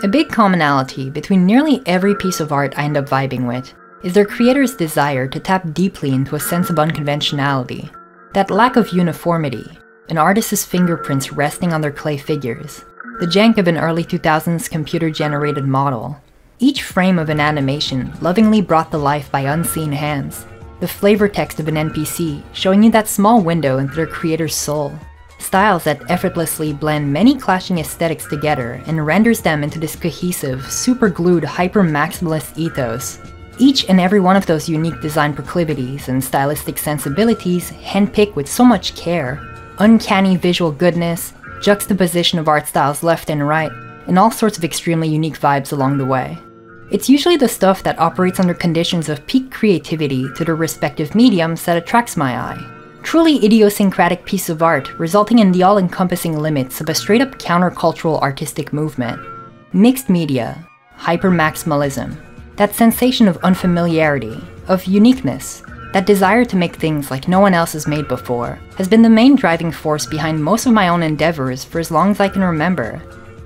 A big commonality between nearly every piece of art I end up vibing with is their creator's desire to tap deeply into a sense of unconventionality, that lack of uniformity, an artist's fingerprints resting on their clay figures, the jank of an early 2000s computer-generated model, each frame of an animation lovingly brought to life by unseen hands, the flavor text of an NPC showing you that small window into their creator's soul, styles that effortlessly blend many clashing aesthetics together and renders them into this cohesive, super-glued, hyper-maximalist ethos. Each and every one of those unique design proclivities and stylistic sensibilities handpicked with so much care, uncanny visual goodness, juxtaposition of art styles left and right, and all sorts of extremely unique vibes along the way. It's usually the stuff that operates under conditions of peak creativity to their respective mediums that attracts my eye. Truly idiosyncratic piece of art resulting in the all-encompassing limits of a straight-up countercultural artistic movement. Mixed media, hyper-maximalism, that sensation of unfamiliarity, of uniqueness, that desire to make things like no one else has made before, has been the main driving force behind most of my own endeavors for as long as I can remember.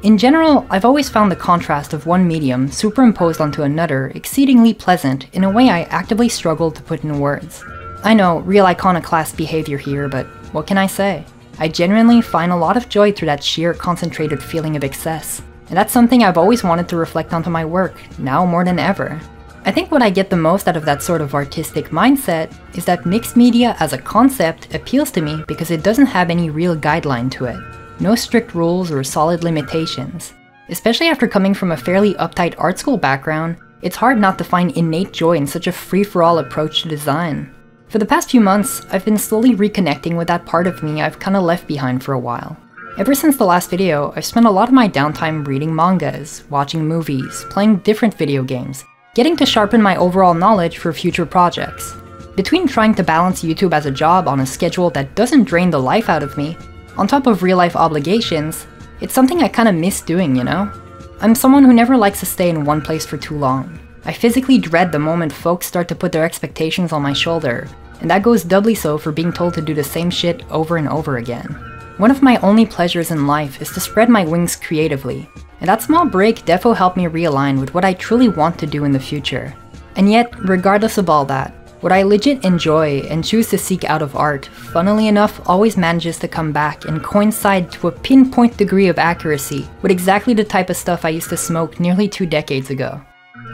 In general, I've always found the contrast of one medium superimposed onto another exceedingly pleasant in a way I actively struggled to put in words. I know, real iconoclast behavior here, but what can I say? I genuinely find a lot of joy through that sheer concentrated feeling of excess, and that's something I've always wanted to reflect onto my work, now more than ever. I think what I get the most out of that sort of artistic mindset is that mixed media as a concept appeals to me because it doesn't have any real guideline to it. No strict rules or solid limitations. Especially after coming from a fairly uptight art school background, it's hard not to find innate joy in such a free-for-all approach to design. For the past few months, I've been slowly reconnecting with that part of me I've kinda left behind for a while. Ever since the last video, I've spent a lot of my downtime reading mangas, watching movies, playing different video games, getting to sharpen my overall knowledge for future projects. Between trying to balance YouTube as a job on a schedule that doesn't drain the life out of me, on top of real-life obligations, it's something I kinda miss doing, you know? I'm someone who never likes to stay in one place for too long. I physically dread the moment folks start to put their expectations on my shoulder, and that goes doubly so for being told to do the same shit over and over again. One of my only pleasures in life is to spread my wings creatively, and that small break defo helped me realign with what I truly want to do in the future. And yet, regardless of all that, what I legit enjoy and choose to seek out of art, funnily enough, always manages to come back and coincide to a pinpoint degree of accuracy with exactly the type of stuff I used to smoke nearly 2 decades ago.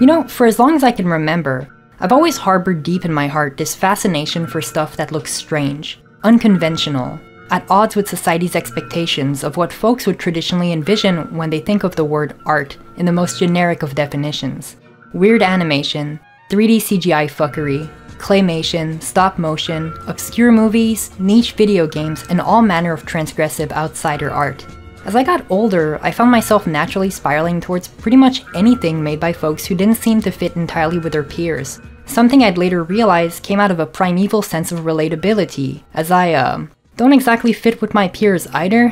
You know, for as long as I can remember, I've always harbored deep in my heart this fascination for stuff that looks strange, unconventional, at odds with society's expectations of what folks would traditionally envision when they think of the word art in the most generic of definitions. Weird animation, 3D CGI fuckery, claymation, stop motion, obscure movies, niche video games, and all manner of transgressive outsider art. As I got older, I found myself naturally spiraling towards pretty much anything made by folks who didn't seem to fit entirely with their peers. Something I'd later realize came out of a primeval sense of relatability, as I, don't exactly fit with my peers either.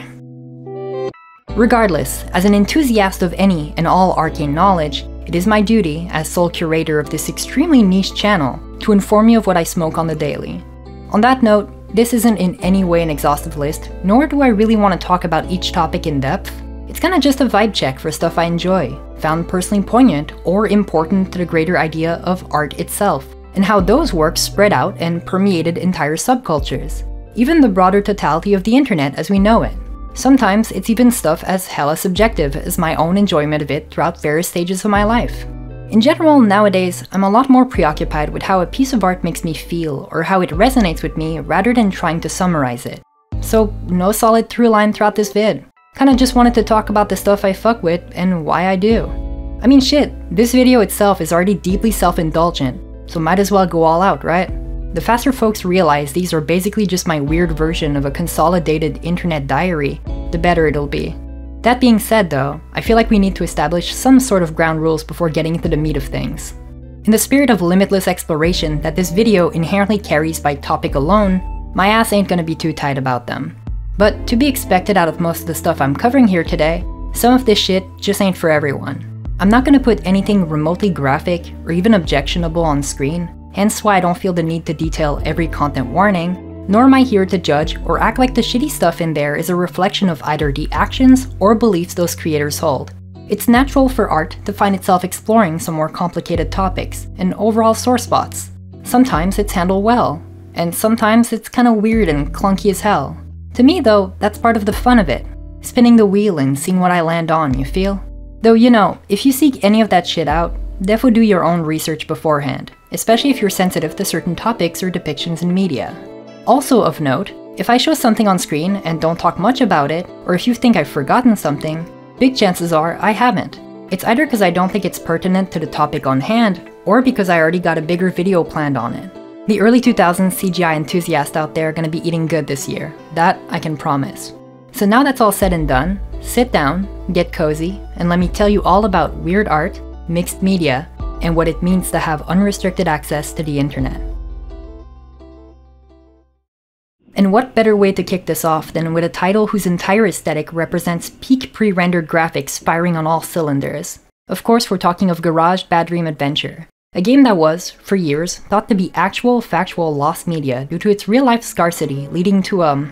Regardless, as an enthusiast of any and all arcane knowledge, it is my duty, as sole curator of this extremely niche channel, to inform you of what I smoke on the daily. On that note, this isn't in any way an exhaustive list, nor do I really want to talk about each topic in depth. It's kinda just a vibe check for stuff I enjoy, found personally poignant or important to the greater idea of art itself, and how those works spread out and permeated entire subcultures. Even the broader totality of the internet as we know it. Sometimes it's even stuff as hella subjective as my own enjoyment of it throughout various stages of my life. In general, nowadays, I'm a lot more preoccupied with how a piece of art makes me feel or how it resonates with me rather than trying to summarize it. So, no solid through line throughout this vid. Kinda just wanted to talk about the stuff I fuck with and why I do. I mean shit, this video itself is already deeply self-indulgent, so might as well go all out, right? The faster folks realize these are basically just my weird version of a consolidated internet diary, the better it'll be. That being said though, I feel like we need to establish some sort of ground rules before getting into the meat of things. In the spirit of limitless exploration that this video inherently carries by topic alone, my ass ain't gonna be too tight about them. But to be expected out of most of the stuff I'm covering here today, some of this shit just ain't for everyone. I'm not gonna put anything remotely graphic or even objectionable on screen, hence why I don't feel the need to detail every content warning, nor am I here to judge or act like the shitty stuff in there is a reflection of either the actions or beliefs those creators hold. It's natural for art to find itself exploring some more complicated topics and overall sore spots. Sometimes it's handled well, and sometimes it's kinda weird and clunky as hell. To me though, that's part of the fun of it. Spinning the wheel and seeing what I land on, you feel? Though you know, if you seek any of that shit out, defo do your own research beforehand, especially if you're sensitive to certain topics or depictions in media. Also of note, if I show something on screen and don't talk much about it, or if you think I've forgotten something, big chances are I haven't. It's either because I don't think it's pertinent to the topic on hand, or because I already got a bigger video planned on it. The early 2000s CGI enthusiasts out there are gonna be eating good this year, that I can promise. So now that's all said and done, sit down, get cozy, and let me tell you all about weird art, mixed media, and what it means to have unrestricted access to the internet. And what better way to kick this off than with a title whose entire aesthetic represents peak pre-rendered graphics firing on all cylinders. Of course, we're talking of Garage Bad Dream Adventure, a game that was, for years, thought to be actual, factual lost media due to its real-life scarcity leading to,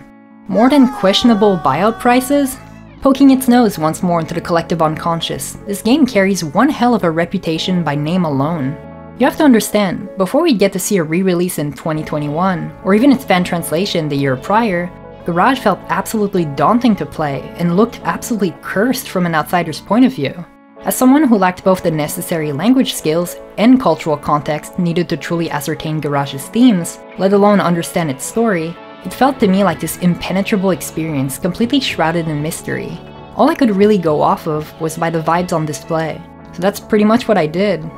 more than questionable buyout prices? Poking its nose once more into the collective unconscious, this game carries one hell of a reputation by name alone. You have to understand, before we get to see a re-release in 2021, or even its fan translation the year prior, Garage felt absolutely daunting to play and looked absolutely cursed from an outsider's point of view. As someone who lacked both the necessary language skills and cultural context needed to truly ascertain Garage's themes, let alone understand its story, it felt to me like this impenetrable experience completely shrouded in mystery. All I could really go off of was by the vibes on display, so that's pretty much what I did.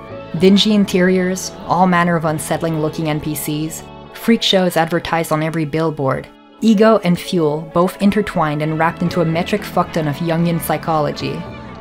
Dingy interiors, all manner of unsettling looking NPCs, freak shows advertised on every billboard, ego and fuel both intertwined and wrapped into a metric fuckton of Jungian psychology.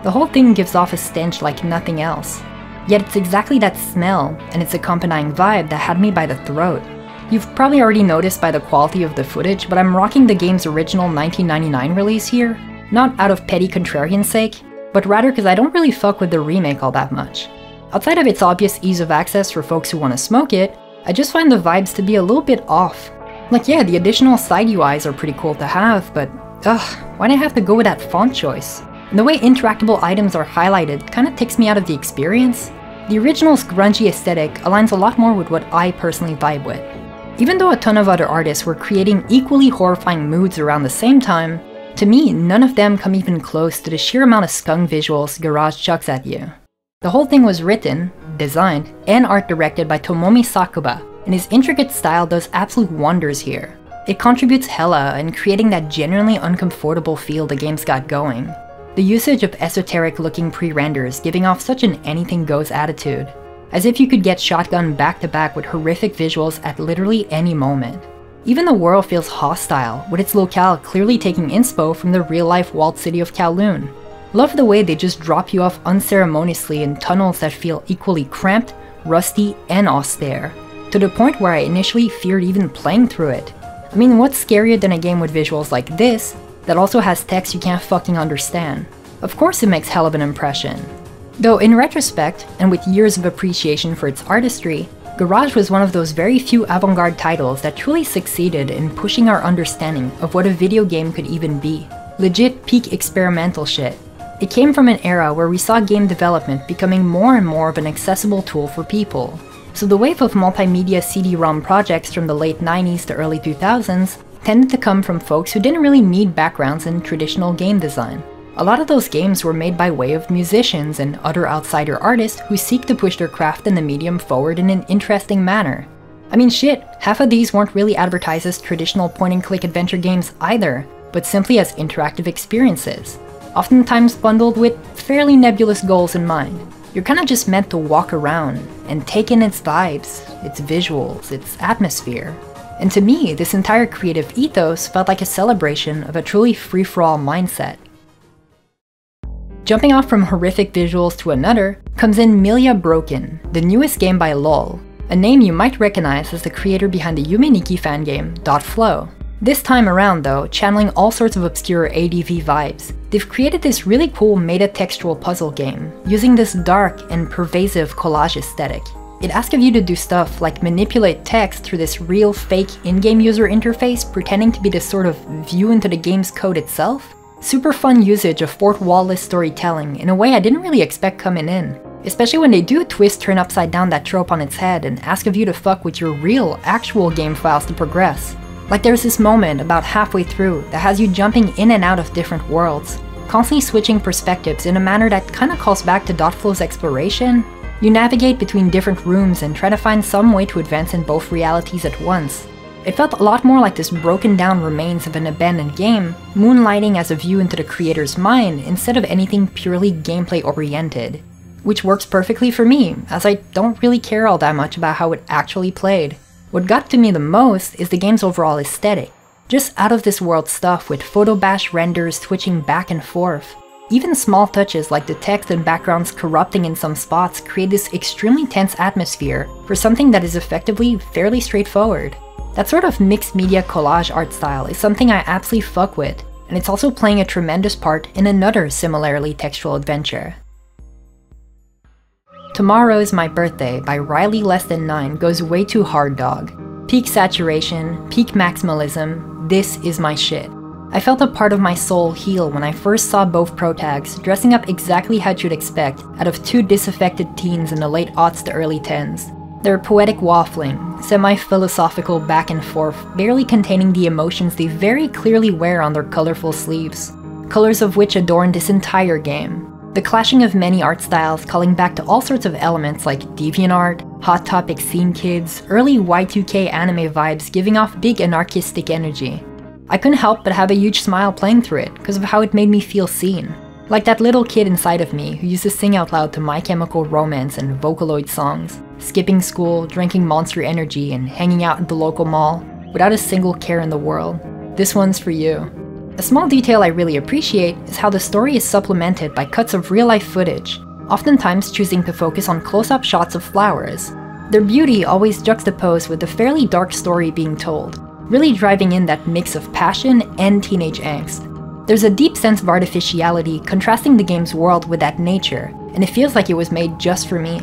The whole thing gives off a stench like nothing else. Yet it's exactly that smell and its accompanying vibe that had me by the throat. You've probably already noticed by the quality of the footage, but I'm rocking the game's original 1999 release here, not out of petty contrarian sake, but rather because I don't really fuck with the remake all that much. Outside of its obvious ease of access for folks who want to smoke it, I just find the vibes to be a little bit off. Like yeah, the additional side UIs are pretty cool to have, but why'd I have to go with that font choice? And the way interactable items are highlighted kinda takes me out of the experience. The original's grungy aesthetic aligns a lot more with what I personally vibe with. Even though a ton of other artists were creating equally horrifying moods around the same time, to me, none of them come even close to the sheer amount of skunk visuals Garage chucks at you. The whole thing was written, designed, and art directed by Tomomi Sakuba, and his intricate style does absolute wonders here. It contributes hella in creating that genuinely uncomfortable feel the game's got going. The usage of esoteric-looking pre-renders giving off such an anything-goes attitude, as if you could get shotgunned back-to-back with horrific visuals at literally any moment. Even the world feels hostile, with its locale clearly taking inspo from the real-life walled city of Kowloon. Love the way they just drop you off unceremoniously in tunnels that feel equally cramped, rusty, and austere, to the point where I initially feared even playing through it. I mean, what's scarier than a game with visuals like this, that also has text you can't fucking understand? Of course it makes hell of an impression. Though in retrospect, and with years of appreciation for its artistry, Garage was one of those very few avant-garde titles that truly succeeded in pushing our understanding of what a video game could even be. Legit peak experimental shit. It came from an era where we saw game development becoming more and more of an accessible tool for people. So the wave of multimedia CD-ROM projects from the late 90s to early 2000s tended to come from folks who didn't really need backgrounds in traditional game design. A lot of those games were made by way of musicians and other outsider artists who seek to push their craft in the medium forward in an interesting manner. I mean shit, half of these weren't really advertised as traditional point-and-click adventure games either, but simply as interactive experiences, oftentimes bundled with fairly nebulous goals in mind. You're kinda just meant to walk around and take in its vibes, its visuals, its atmosphere. And to me, this entire creative ethos felt like a celebration of a truly free-for-all mindset. Jumping off from horrific visuals to another comes in Milia Broken, the newest game by LOL, a name you might recognize as the creator behind the Yume Nikki fan game, .flow. This time around though, channeling all sorts of obscure ADV vibes, they've created this really cool meta-textual puzzle game, using this dark and pervasive collage aesthetic. It asks of you to do stuff like manipulate text through this real fake in-game user interface pretending to be this sort of view into the game's code itself. Super fun usage of fourth wall-less storytelling in a way I didn't really expect coming in. Especially when they do a twist turn upside down that trope on its head and ask of you to fuck with your real, actual game files to progress. Like there's this moment about halfway through that has you jumping in and out of different worlds, constantly switching perspectives in a manner that kinda calls back to Dotflow's exploration. You navigate between different rooms and try to find some way to advance in both realities at once. It felt a lot more like this broken down remains of an abandoned game, moonlighting as a view into the creator's mind instead of anything purely gameplay oriented. Which works perfectly for me, as I don't really care all that much about how it actually played. What got to me the most is the game's overall aesthetic. Just out of this world stuff with photo bash renders switching back and forth. Even small touches like the text and backgrounds corrupting in some spots create this extremely tense atmosphere for something that is effectively fairly straightforward. That sort of mixed media collage art style is something I absolutely fuck with, and it's also playing a tremendous part in another similarly textual adventure. Tomorrow is My Birthday by Riley Less Than 9 goes way too hard, dog. Peak saturation, peak maximalism, this is my shit. I felt a part of my soul heal when I first saw both protags dressing up exactly how you'd expect out of two disaffected teens in the late aughts to early tens. Their poetic waffling, semi-philosophical back and forth, barely containing the emotions they very clearly wear on their colorful sleeves. Colors of which adorn this entire game. The clashing of many art styles calling back to all sorts of elements like DeviantArt, Hot Topic scene kids, early Y2K anime vibes giving off big anarchistic energy. I couldn't help but have a huge smile playing through it because of how it made me feel seen. Like that little kid inside of me who used to sing out loud to My Chemical Romance and Vocaloid songs, skipping school, drinking Monster Energy, and hanging out at the local mall, without a single care in the world. This one's for you. A small detail I really appreciate is how the story is supplemented by cuts of real-life footage, oftentimes choosing to focus on close-up shots of flowers. Their beauty always juxtaposed with a fairly dark story being told, really driving in that mix of passion and teenage angst. There's a deep sense of artificiality contrasting the game's world with that nature, and it feels like it was made just for me.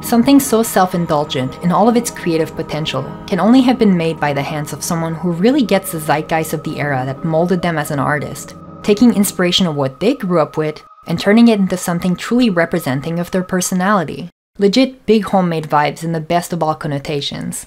Something so self-indulgent in all of its creative potential can only have been made by the hands of someone who really gets the zeitgeist of the era that molded them as an artist, taking inspiration of what they grew up with and turning it into something truly representing of their personality. Legit big homemade vibes in the best of all connotations.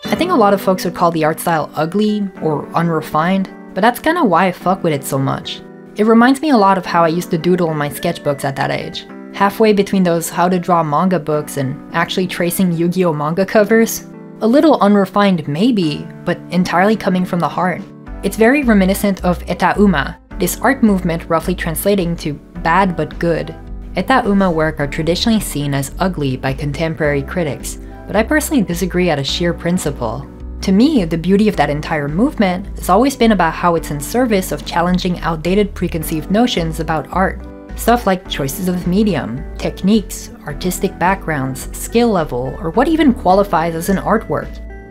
I think a lot of folks would call the art style ugly or unrefined, but that's kinda why I fuck with it so much. It reminds me a lot of how I used to doodle in my sketchbooks at that age. Halfway between those how to draw manga books and actually tracing Yu-Gi-Oh manga covers. A little unrefined maybe, but entirely coming from the heart. It's very reminiscent of Eta-uma, this art movement roughly translating to bad but good. Eta-uma work are traditionally seen as ugly by contemporary critics, but I personally disagree at a sheer principle. To me, the beauty of that entire movement has always been about how it's in service of challenging outdated preconceived notions about art. Stuff like choices of medium, techniques, artistic backgrounds, skill level, or what even qualifies as an artwork.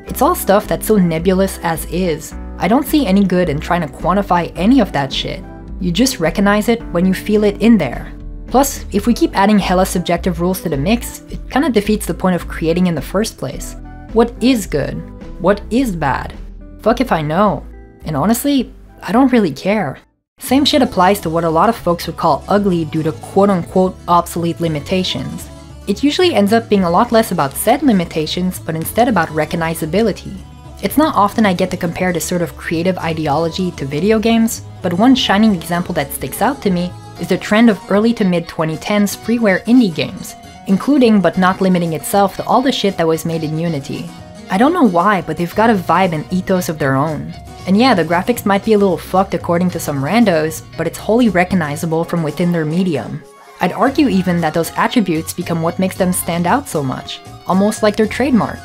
It's all stuff that's so nebulous as is. I don't see any good in trying to quantify any of that shit. You just recognize it when you feel it in there. Plus, if we keep adding hella subjective rules to the mix, it kinda defeats the point of creating in the first place. What is good? What is bad? Fuck if I know. And honestly, I don't really care. Same shit applies to what a lot of folks would call ugly due to quote-unquote obsolete limitations. It usually ends up being a lot less about said limitations, but instead about recognizability. It's not often I get to compare this sort of creative ideology to video games, but one shining example that sticks out to me is the trend of early to mid 2010s freeware indie games, including but not limiting itself to all the shit that was made in Unity. I don't know why, but they've got a vibe and ethos of their own. And yeah, the graphics might be a little fucked according to some randos, but it's wholly recognizable from within their medium. I'd argue even that those attributes become what makes them stand out so much, almost like their trademark.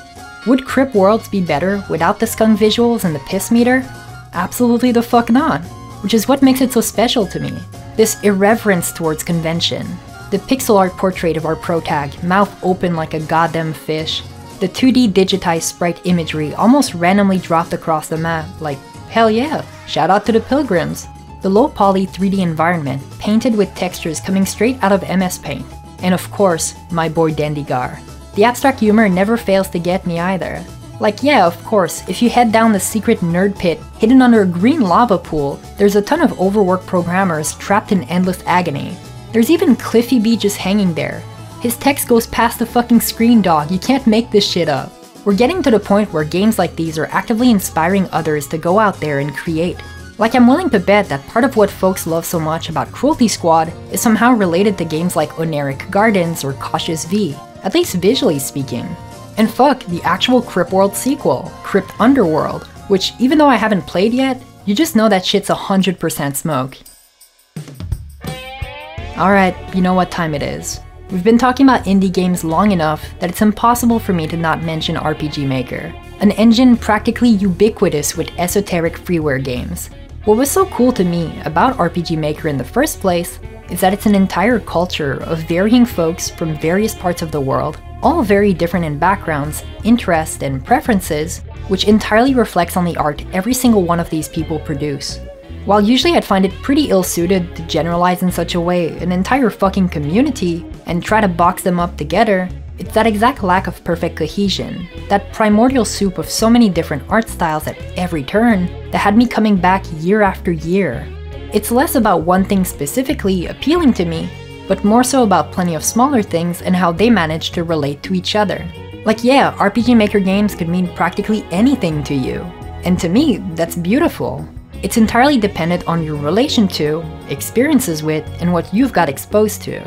Would Crip Worlds be better without the skunk visuals and the piss meter? Absolutely the fuck not, which is what makes it so special to me. This irreverence towards convention. The pixel art portrait of our protag, mouth open like a goddamn fish. The 2D digitized sprite imagery almost randomly dropped across the map, like, hell yeah, shout out to the pilgrims. The low poly 3D environment, painted with textures coming straight out of MS Paint. And of course, my boy Dendigar. The abstract humor never fails to get me either. Like yeah, of course, if you head down the secret nerd pit hidden under a green lava pool, there's a ton of overworked programmers trapped in endless agony. There's even Cliffy B just hanging there. His text goes past the fucking screen, dog, you can't make this shit up. We're getting to the point where games like these are actively inspiring others to go out there and create. Like I'm willing to bet that part of what folks love so much about Cruelty Squad is somehow related to games like Oneric Gardens or Cautious V, at least visually speaking. And fuck, the actual Crypt World sequel, Crypt Underworld, which even though I haven't played yet, you just know that shit's 100% smoke. Alright, you know what time it is. We've been talking about indie games long enough that it's impossible for me to not mention RPG Maker, an engine practically ubiquitous with esoteric freeware games. What was so cool to me about RPG Maker in the first place is that it's an entire culture of varying folks from various parts of the world, all very different in backgrounds, interests, and preferences, which entirely reflects on the art every single one of these people produce. While usually I'd find it pretty ill-suited to generalize in such a way an entire fucking community and try to box them up together, it's that exact lack of perfect cohesion, that primordial soup of so many different art styles at every turn, that had me coming back year after year. It's less about one thing specifically appealing to me, but more so about plenty of smaller things and how they manage to relate to each other. Like yeah, RPG Maker games could mean practically anything to you, and to me, that's beautiful. It's entirely dependent on your relation to, experiences with, and what you've got exposed to.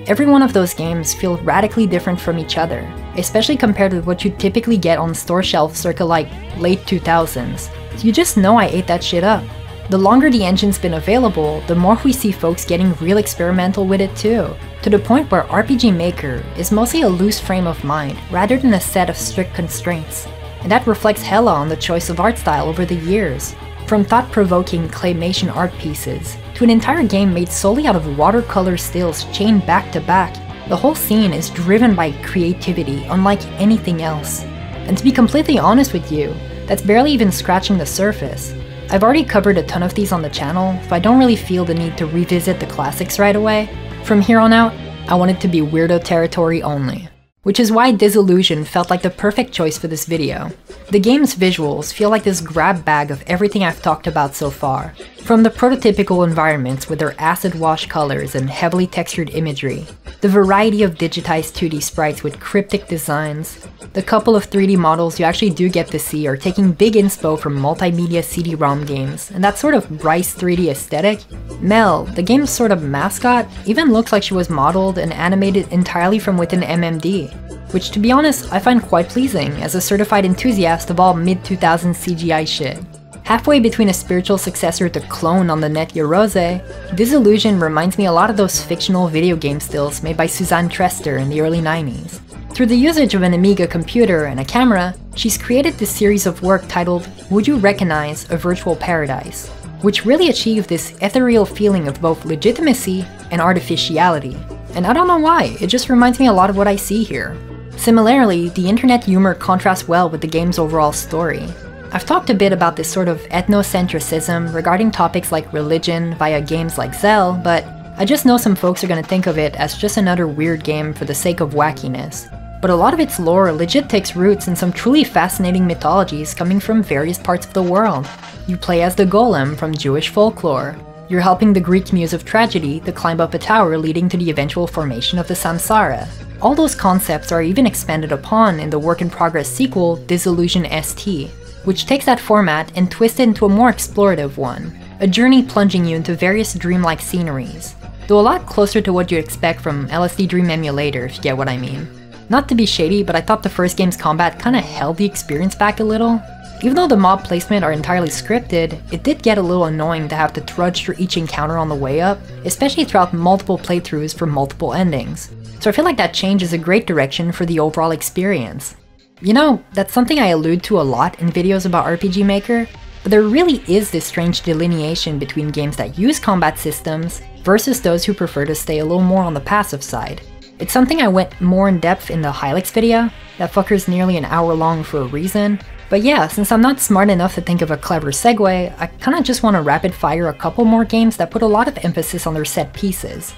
Every one of those games feel radically different from each other, especially compared with what you typically get on store shelves circa like late 2000s. You just know I ate that shit up. The longer the engine's been available, the more we see folks getting real experimental with it too, to the point where RPG Maker is mostly a loose frame of mind rather than a set of strict constraints. And that reflects hella on the choice of art style over the years. From thought-provoking claymation art pieces, to an entire game made solely out of watercolor stills chained back to back, the whole scene is driven by creativity unlike anything else. And to be completely honest with you, that's barely even scratching the surface. I've already covered a ton of these on the channel, so I don't really feel the need to revisit the classics right away. From here on out, I want it to be weirdo territory only. Which is why Disillusion felt like the perfect choice for this video. The game's visuals feel like this grab bag of everything I've talked about so far. From the prototypical environments with their acid wash colors and heavily textured imagery, the variety of digitized 2D sprites with cryptic designs, the couple of 3D models you actually do get to see are taking big inspo from multimedia CD-ROM games, and that sort of Bryce 3D aesthetic. Mel, the game's sort of mascot, even looks like she was modeled and animated entirely from within MMD. Which to be honest, I find quite pleasing as a certified enthusiast of all mid-2000s CGI shit. Halfway between a spiritual successor to Clone on the Net Yorose, Disillusion reminds me a lot of those fictional video game stills made by Suzanne Trester in the early 90s. Through the usage of an Amiga computer and a camera, she's created this series of work titled Would You Recognize a Virtual Paradise?, which really achieved this ethereal feeling of both legitimacy and artificiality. And I don't know why, it just reminds me a lot of what I see here. Similarly, the internet humor contrasts well with the game's overall story. I've talked a bit about this sort of ethnocentrism regarding topics like religion via games like Zell, but I just know some folks are gonna think of it as just another weird game for the sake of wackiness. But a lot of its lore legit takes roots in some truly fascinating mythologies coming from various parts of the world. You play as the Golem from Jewish folklore. You're helping the Greek muse of tragedy to climb up a tower leading to the eventual formation of the Samsara. All those concepts are even expanded upon in the work-in-progress sequel Disillusion ST, which takes that format and twists it into a more explorative one, a journey plunging you into various dreamlike sceneries, though a lot closer to what you'd expect from LSD Dream Emulator, if you get what I mean. Not to be shady, but I thought the first game's combat kinda held the experience back a little. Even though the mob placement are entirely scripted, it did get a little annoying to have to trudge through each encounter on the way up, especially throughout multiple playthroughs for multiple endings. So I feel like that change is a great direction for the overall experience. You know, that's something I allude to a lot in videos about RPG Maker, but there really is this strange delineation between games that use combat systems versus those who prefer to stay a little more on the passive side. It's something I went more in depth in the Hilux video, that fucker's nearly an hour long for a reason. But yeah, since I'm not smart enough to think of a clever segue, I kinda just want to rapid fire a couple more games that put a lot of emphasis on their set pieces.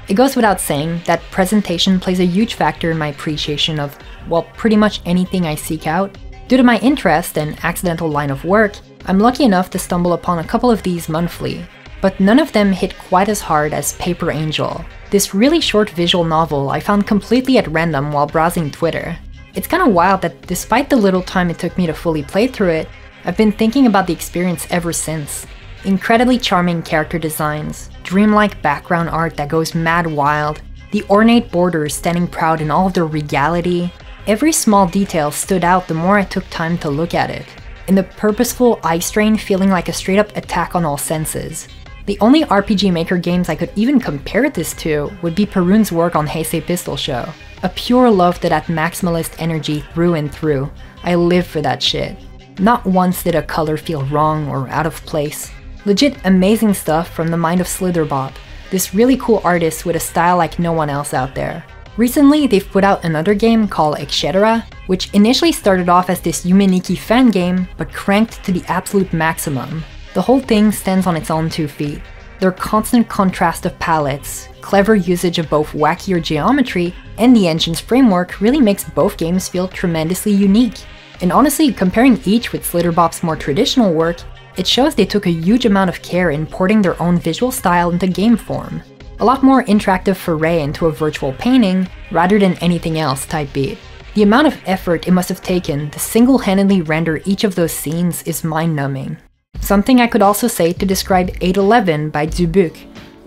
It goes without saying that presentation plays a huge factor in my appreciation of, well, pretty much anything I seek out. Due to my interest and accidental line of work, I'm lucky enough to stumble upon a couple of these monthly, but none of them hit quite as hard as Paper Angel, this really short visual novel I found completely at random while browsing Twitter. It's kinda wild that despite the little time it took me to fully play through it, I've been thinking about the experience ever since. Incredibly charming character designs, dreamlike background art that goes mad wild, the ornate borders standing proud in all of their regality. Every small detail stood out the more I took time to look at it, and the purposeful eye strain feeling like a straight up attack on all senses. The only RPG Maker games I could even compare this to would be Perun's work on Heisei Pistol Show. A pure love to that maximalist energy through and through. I live for that shit. Not once did a color feel wrong or out of place. Legit amazing stuff from the mind of Slitherbop, this really cool artist with a style like no one else out there. Recently, they've put out another game called Etc., which initially started off as this Yumeniki fan game, but cranked to the absolute maximum. The whole thing stands on its own 2 feet. Their constant contrast of palettes, clever usage of both wackier geometry, and the engine's framework really makes both games feel tremendously unique. And honestly, comparing each with Slitherbop's more traditional work, it shows they took a huge amount of care in porting their own visual style into game form. A lot more interactive foray into a virtual painting, rather than anything else type beat. The amount of effort it must have taken to single-handedly render each of those scenes is mind-numbing. Something I could also say to describe 811 by Dubuc.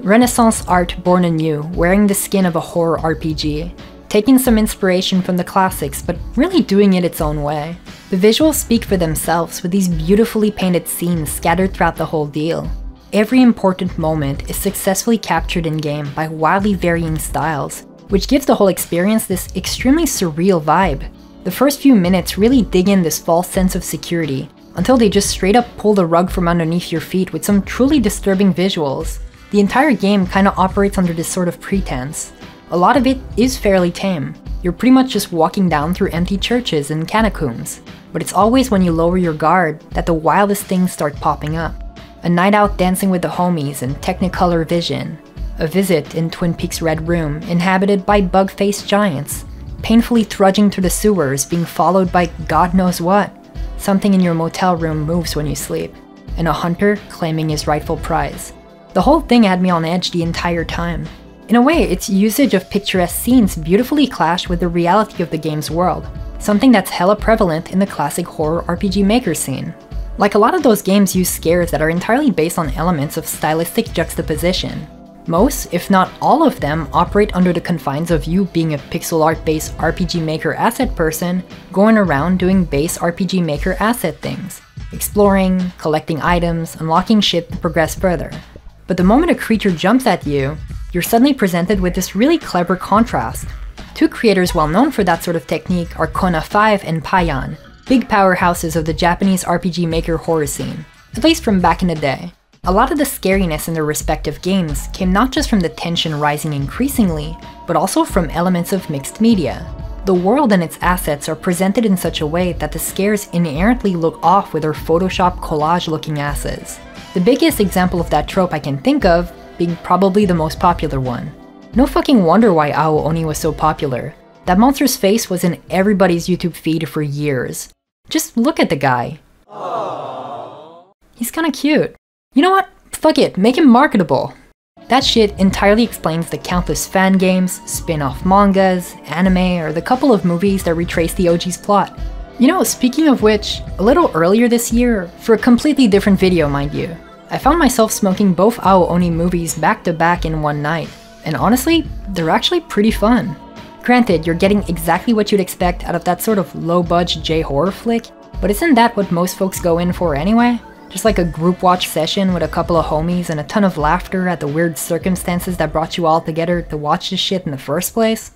Renaissance art born anew, wearing the skin of a horror RPG. Taking some inspiration from the classics, but really doing it its own way. The visuals speak for themselves with these beautifully painted scenes scattered throughout the whole deal. Every important moment is successfully captured in-game by wildly varying styles, which gives the whole experience this extremely surreal vibe. The first few minutes really dig in this false sense of security, until they just straight up pull the rug from underneath your feet with some truly disturbing visuals. The entire game kinda operates under this sort of pretense. A lot of it is fairly tame. You're pretty much just walking down through empty churches and catacombs, but it's always when you lower your guard that the wildest things start popping up. A night out dancing with the homies in Technicolor Vision. A visit in Twin Peaks' Red Room inhabited by bug-faced giants. Painfully trudging through the sewers being followed by God knows what. Something in your motel room moves when you sleep. And a hunter claiming his rightful prize. The whole thing had me on edge the entire time. In a way, its usage of picturesque scenes beautifully clashed with the reality of the game's world. Something that's hella prevalent in the classic horror RPG Maker scene. Like a lot of those games use scares that are entirely based on elements of stylistic juxtaposition. Most, if not all of them, operate under the confines of you being a pixel art-based RPG Maker asset person, going around doing base RPG Maker asset things. Exploring, collecting items, unlocking shit to progress further. But the moment a creature jumps at you, you're suddenly presented with this really clever contrast. Two creators well known for that sort of technique are Kona 5 and Payan, big powerhouses of the Japanese RPG Maker horror scene, at least from back in the day. A lot of the scariness in their respective games came not just from the tension rising increasingly, but also from elements of mixed media. The world and its assets are presented in such a way that the scares inherently look off with their Photoshop collage-looking asses. The biggest example of that trope I can think of being probably the most popular one. No fucking wonder why Ao Oni was so popular. That monster's face was in everybody's YouTube feed for years. Just look at the guy. Aww. He's kinda cute. You know what? Fuck it, make him marketable. That shit entirely explains the countless fan games, spin-off mangas, anime, or the couple of movies that retrace the OG's plot. You know, speaking of which, a little earlier this year, for a completely different video mind you, I found myself smoking both Ao Oni movies back to back in one night, and honestly, they're actually pretty fun. Granted, you're getting exactly what you'd expect out of that sort of low-budget J-horror flick, but isn't that what most folks go in for anyway? Just like a group watch session with a couple of homies and a ton of laughter at the weird circumstances that brought you all together to watch this shit in the first place?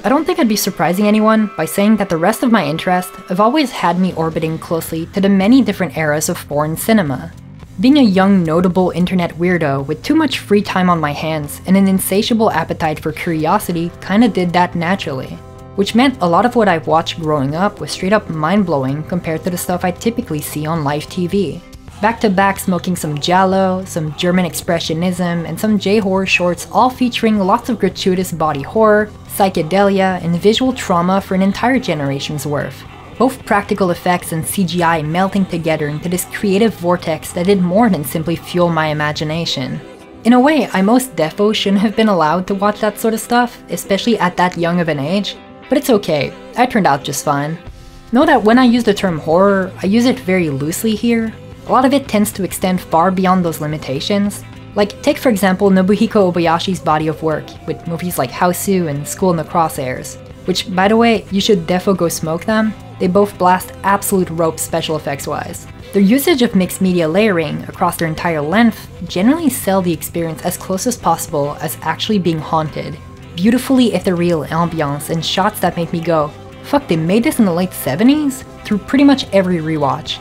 I don't think I'd be surprising anyone by saying that the rest of my interest have always had me orbiting closely to the many different eras of foreign cinema. Being a young, notable internet weirdo with too much free time on my hands and an insatiable appetite for curiosity kinda did that naturally. Which meant a lot of what I've watched growing up was straight up mind-blowing compared to the stuff I typically see on live TV. Back to back smoking some giallo, some German expressionism, and some J-horror shorts all featuring lots of gratuitous body horror, psychedelia, and visual trauma for an entire generation's worth. both practical effects and CGI melting together into this creative vortex that did more than simply fuel my imagination. In a way, I most defo shouldn't have been allowed to watch that sort of stuff, especially at that young of an age, but it's okay, I turned out just fine. Know that when I use the term horror, I use it very loosely here. A lot of it tends to extend far beyond those limitations. Like, take for example Nobuhiko Obayashi's body of work, with movies like Hausu and School in the Crosshairs, which, by the way, you should defo go smoke them. They both blast absolute rope special effects wise. Their usage of mixed media layering across their entire length generally sell the experience as close as possible as actually being haunted. Beautifully ethereal ambiance and shots that make me go, fuck, they made this in the late 70s? Through pretty much every rewatch.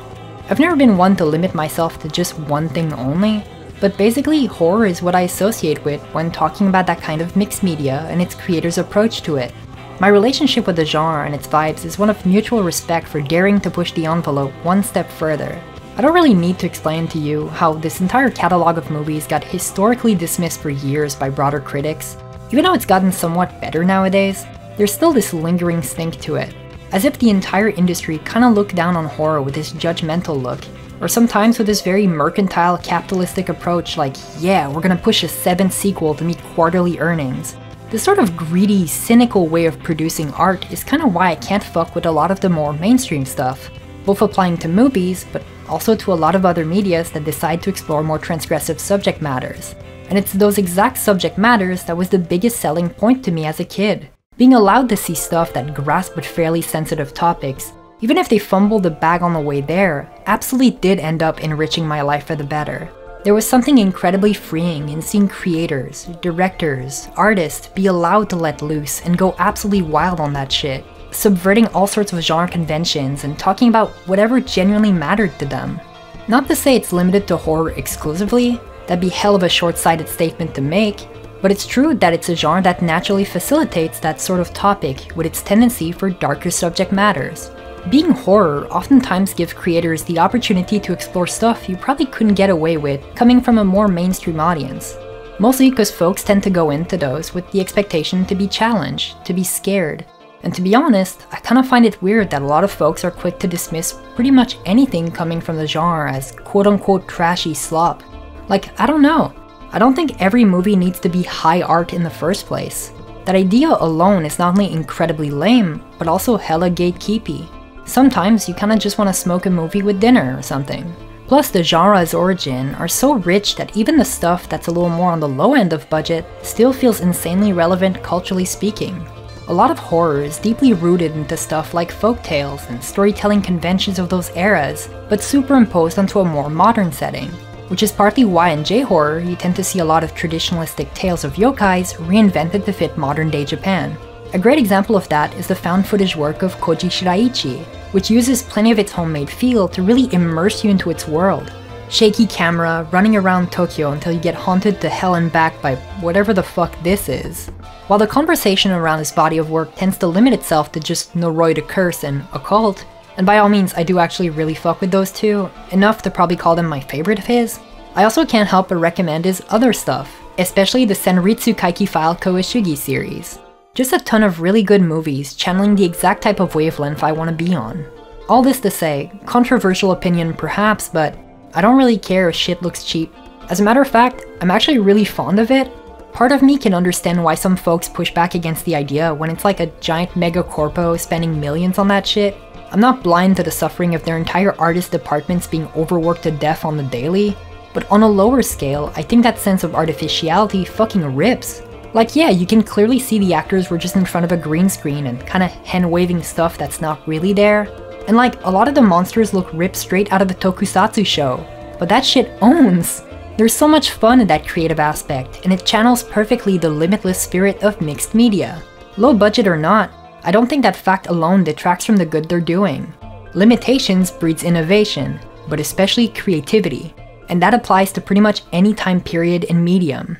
I've never been one to limit myself to just one thing only, but basically horror is what I associate with when talking about that kind of mixed media and its creator's approach to it. My relationship with the genre and its vibes is one of mutual respect for daring to push the envelope one step further. I don't really need to explain to you how this entire catalog of movies got historically dismissed for years by broader critics. Even though it's gotten somewhat better nowadays, there's still this lingering stink to it, as if the entire industry kinda looked down on horror with this judgmental look, or sometimes with this very mercantile capitalistic approach like, yeah, we're gonna push a 7th sequel to meet quarterly earnings. This sort of greedy, cynical way of producing art is kinda why I can't fuck with a lot of the more mainstream stuff, both applying to movies, but also to a lot of other medias that decide to explore more transgressive subject matters. And it's those exact subject matters that was the biggest selling point to me as a kid. Being allowed to see stuff that grasped with fairly sensitive topics, even if they fumbled the bag on the way there, absolutely did end up enriching my life for the better. There was something incredibly freeing in seeing creators, directors, artists be allowed to let loose and go absolutely wild on that shit, subverting all sorts of genre conventions and talking about whatever genuinely mattered to them. Not to say it's limited to horror exclusively, that'd be hell of a short-sighted statement to make, but it's true that it's a genre that naturally facilitates that sort of topic with its tendency for darker subject matters. Being horror oftentimes gives creators the opportunity to explore stuff you probably couldn't get away with coming from a more mainstream audience. Mostly because folks tend to go into those with the expectation to be challenged, to be scared. And to be honest, I kinda find it weird that a lot of folks are quick to dismiss pretty much anything coming from the genre as quote-unquote trashy slop. Like, I don't know. I don't think every movie needs to be high art in the first place. That idea alone is not only incredibly lame, but also hella gatekeepy. Sometimes you kinda just wanna smoke a movie with dinner or something. Plus the genre's origin are so rich that even the stuff that's a little more on the low end of budget still feels insanely relevant culturally speaking. A lot of horror is deeply rooted into stuff like folktales and storytelling conventions of those eras, but superimposed onto a more modern setting, which is partly why in J-horror you tend to see a lot of traditionalistic tales of yokais reinvented to fit modern-day Japan. A great example of that is the found footage work of Koji Shiraichi, which uses plenty of its homemade feel to really immerse you into its world. Shaky camera, running around Tokyo until you get haunted to hell and back by whatever the fuck this is. While the conversation around this body of work tends to limit itself to just Noroi the Curse and Occult, and by all means I do actually really fuck with those two, enough to probably call them my favorite of his, I also can't help but recommend his other stuff, especially the Senritsu Kaiki File Koushugi series. Just a ton of really good movies channeling the exact type of wavelength I want to be on. All this to say, controversial opinion perhaps, but I don't really care if shit looks cheap. As a matter of fact, I'm actually really fond of it. Part of me can understand why some folks push back against the idea when it's like a giant mega corpo spending millions on that shit. I'm not blind to the suffering of their entire artist departments being overworked to death on the daily, but on a lower scale, I think that sense of artificiality fucking rips. Like, yeah, you can clearly see the actors were just in front of a green screen and kinda hand-waving stuff that's not really there. And like, a lot of the monsters look ripped straight out of a tokusatsu show. But that shit owns! There's so much fun in that creative aspect, and it channels perfectly the limitless spirit of mixed media. Low budget or not, I don't think that fact alone detracts from the good they're doing. Limitations breeds innovation, but especially creativity. And that applies to pretty much any time period and medium.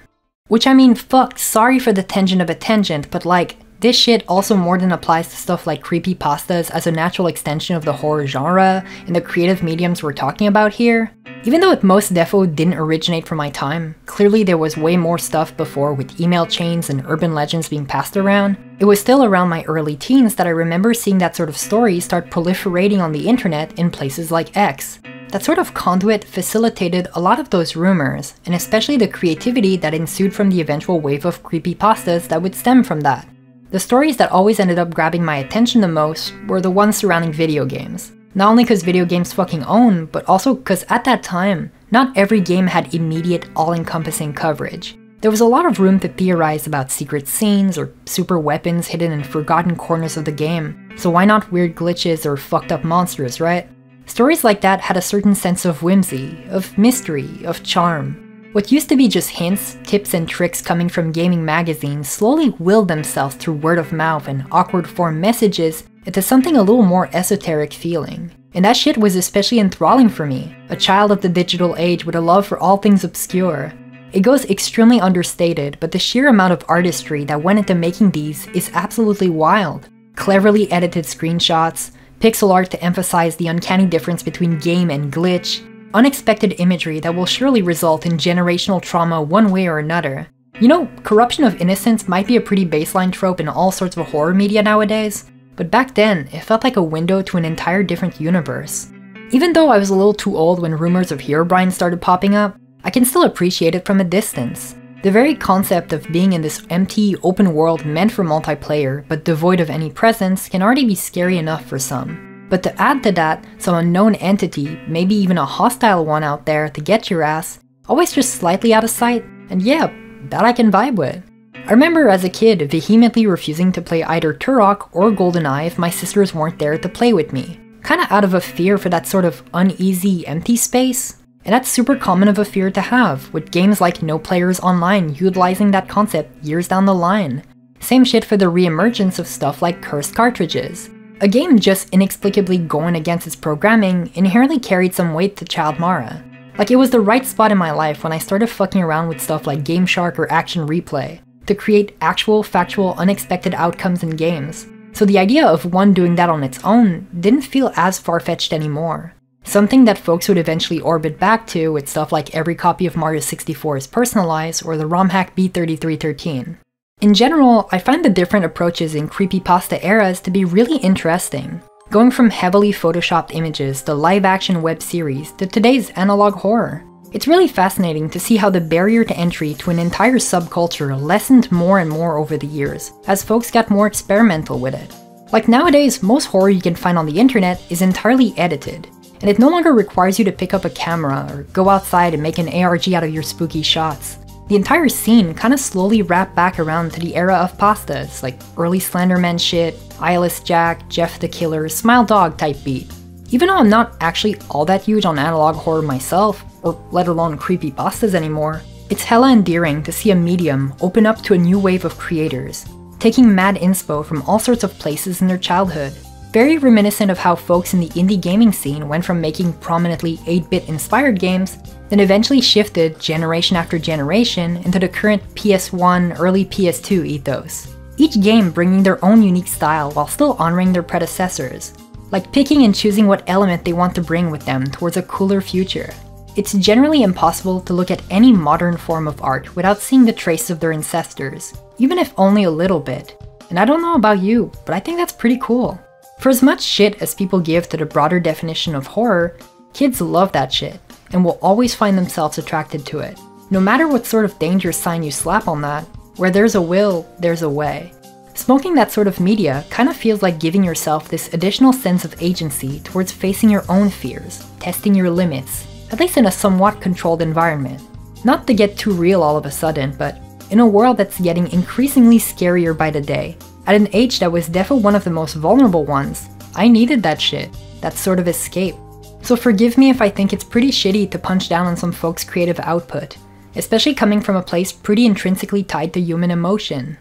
Which I mean, fuck, sorry for the tangent of a tangent, but like, This shit also more than applies to stuff like creepypastas as a natural extension of the horror genre and the creative mediums we're talking about here. Even though it most defo didn't originate from my time, clearly there was way more stuff before with email chains and urban legends being passed around, it was still around my early teens that I remember seeing that sort of story start proliferating on the internet in places like X. That sort of conduit facilitated a lot of those rumors, and especially the creativity that ensued from the eventual wave of creepypastas that would stem from that. The stories that always ended up grabbing my attention the most were the ones surrounding video games. Not only because video games fucking own, but also because at that time, not every game had immediate, all-encompassing coverage. There was a lot of room to theorize about secret scenes or super weapons hidden in forgotten corners of the game, so why not weird glitches or fucked up monsters, right? Stories like that had a certain sense of whimsy, of mystery, of charm. What used to be just hints, tips, and tricks coming from gaming magazines slowly willed themselves through word of mouth and awkward form messages into something a little more esoteric feeling. And that shit was especially enthralling for me, a child of the digital age with a love for all things obscure. It goes extremely understated, but the sheer amount of artistry that went into making these is absolutely wild. Cleverly edited screenshots, pixel art to emphasize the uncanny difference between game and glitch, unexpected imagery that will surely result in generational trauma one way or another. You know, corruption of innocence might be a pretty baseline trope in all sorts of horror media nowadays, but back then, it felt like a window to an entire different universe. Even though I was a little too old when rumors of Herobrine started popping up, I can still appreciate it from a distance. The very concept of being in this empty, open world meant for multiplayer, but devoid of any presence, can already be scary enough for some. But to add to that, some unknown entity, maybe even a hostile one out there to get your ass, always just slightly out of sight, and yeah, that I can vibe with. I remember as a kid vehemently refusing to play either Turok or GoldenEye if my sisters weren't there to play with me, kinda out of a fear for that sort of uneasy, empty space. And that's super common of a fear to have, with games like No Players Online utilizing that concept years down the line. Same shit for the re-emergence of stuff like cursed cartridges. A game just inexplicably going against its programming inherently carried some weight to Child Mara. Like it was the right spot in my life when I started fucking around with stuff like Game Shark or Action Replay, to create actual, factual, unexpected outcomes in games. So the idea of one doing that on its own didn't feel as far-fetched anymore. Something that folks would eventually orbit back to with stuff like every copy of Mario 64 is personalized or the ROM hack B3313. In general, I find the different approaches in creepypasta eras to be really interesting, going from heavily photoshopped images to live-action web series to today's analog horror. It's really fascinating to see how the barrier to entry to an entire subculture lessened more and more over the years, as folks got more experimental with it. Like nowadays, most horror you can find on the internet is entirely edited, and it no longer requires you to pick up a camera or go outside and make an ARG out of your spooky shots. The entire scene kinda slowly wrapped back around to the era of pastas, like early Slenderman shit, Eyeless Jack, Jeff the Killer, Smile Dog type beat. Even though I'm not actually all that huge on analog horror myself, or let alone creepypastas anymore, it's hella endearing to see a medium open up to a new wave of creators, taking mad inspo from all sorts of places in their childhood. Very reminiscent of how folks in the indie gaming scene went from making prominently 8-bit inspired games, then eventually shifted generation after generation into the current PS1, early PS2 ethos. Each game bringing their own unique style while still honoring their predecessors, like picking and choosing what element they want to bring with them towards a cooler future. It's generally impossible to look at any modern form of art without seeing the traces of their ancestors, even if only a little bit. And I don't know about you, but I think that's pretty cool. For as much shit as people give to the broader definition of horror, kids love that shit, and will always find themselves attracted to it. No matter what sort of danger sign you slap on that, where there's a will, there's a way. Smoking that sort of media kinda feels like giving yourself this additional sense of agency towards facing your own fears, testing your limits, at least in a somewhat controlled environment. Not to get too real all of a sudden, but in a world that's getting increasingly scarier by the day, at an age that was defo one of the most vulnerable ones, I needed that shit, that sort of escape. So forgive me if I think it's pretty shitty to punch down on some folks' creative output, especially coming from a place pretty intrinsically tied to human emotion.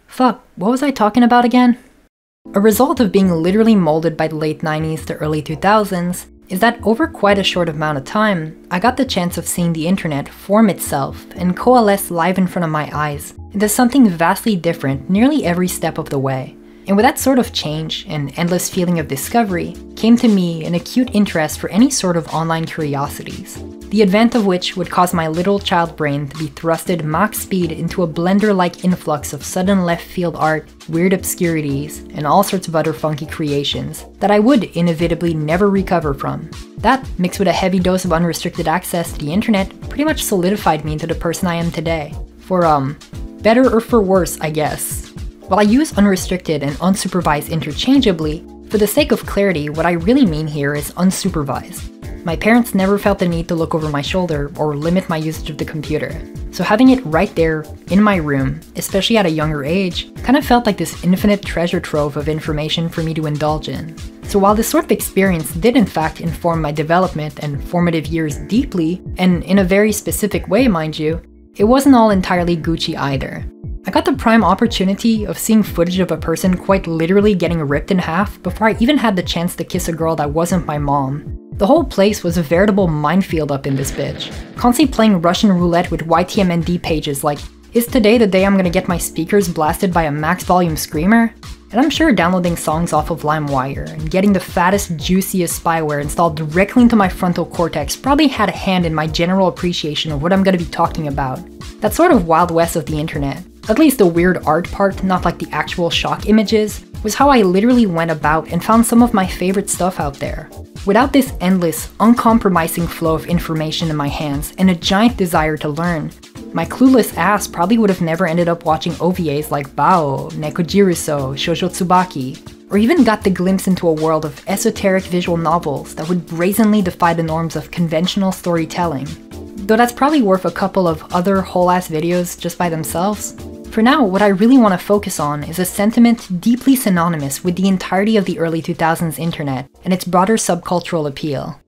Fuck, what was I talking about again? A result of being literally molded by the late 90s to early 2000s, is that over quite a short amount of time, I got the chance of seeing the internet form itself and coalesce live in front of my eyes into something vastly different nearly every step of the way. And with that sort of change and endless feeling of discovery, came to me an acute interest for any sort of online curiosities, the advent of which would cause my little child brain to be thrusted max speed into a blender-like influx of sudden left-field art, weird obscurities, and all sorts of other funky creations that I would inevitably never recover from. That, mixed with a heavy dose of unrestricted access to the internet, pretty much solidified me into the person I am today. For, better or for worse, I guess. While I use unrestricted and unsupervised interchangeably, for the sake of clarity, what I really mean here is unsupervised. My parents never felt the need to look over my shoulder or limit my usage of the computer, so having it right there, in my room, especially at a younger age, kind of felt like this infinite treasure trove of information for me to indulge in. So while this sort of experience did in fact inform my development and formative years deeply, and in a very specific way mind you, it wasn't all entirely Gucci either. I got the prime opportunity of seeing footage of a person quite literally getting ripped in half before I even had the chance to kiss a girl that wasn't my mom. The whole place was a veritable minefield up in this bitch, constantly playing Russian roulette with YTMND pages like, is today the day I'm gonna get my speakers blasted by a max volume screamer? And I'm sure downloading songs off of LimeWire and getting the fattest, juiciest spyware installed directly into my frontal cortex probably had a hand in my general appreciation of what I'm gonna be talking about. That sort of wild west of the internet, at least the weird art part, not like the actual shock images, was how I literally went about and found some of my favorite stuff out there. Without this endless, uncompromising flow of information in my hands and a giant desire to learn, my clueless ass probably would have never ended up watching OVAs like Bao, Nekojiruso, Shoujo Tsubaki, or even got the glimpse into a world of esoteric visual novels that would brazenly defy the norms of conventional storytelling. Though that's probably worth a couple of other whole-ass videos just by themselves. For now, what I really want to focus on is a sentiment deeply synonymous with the entirety of the early 2000s internet and its broader subcultural appeal.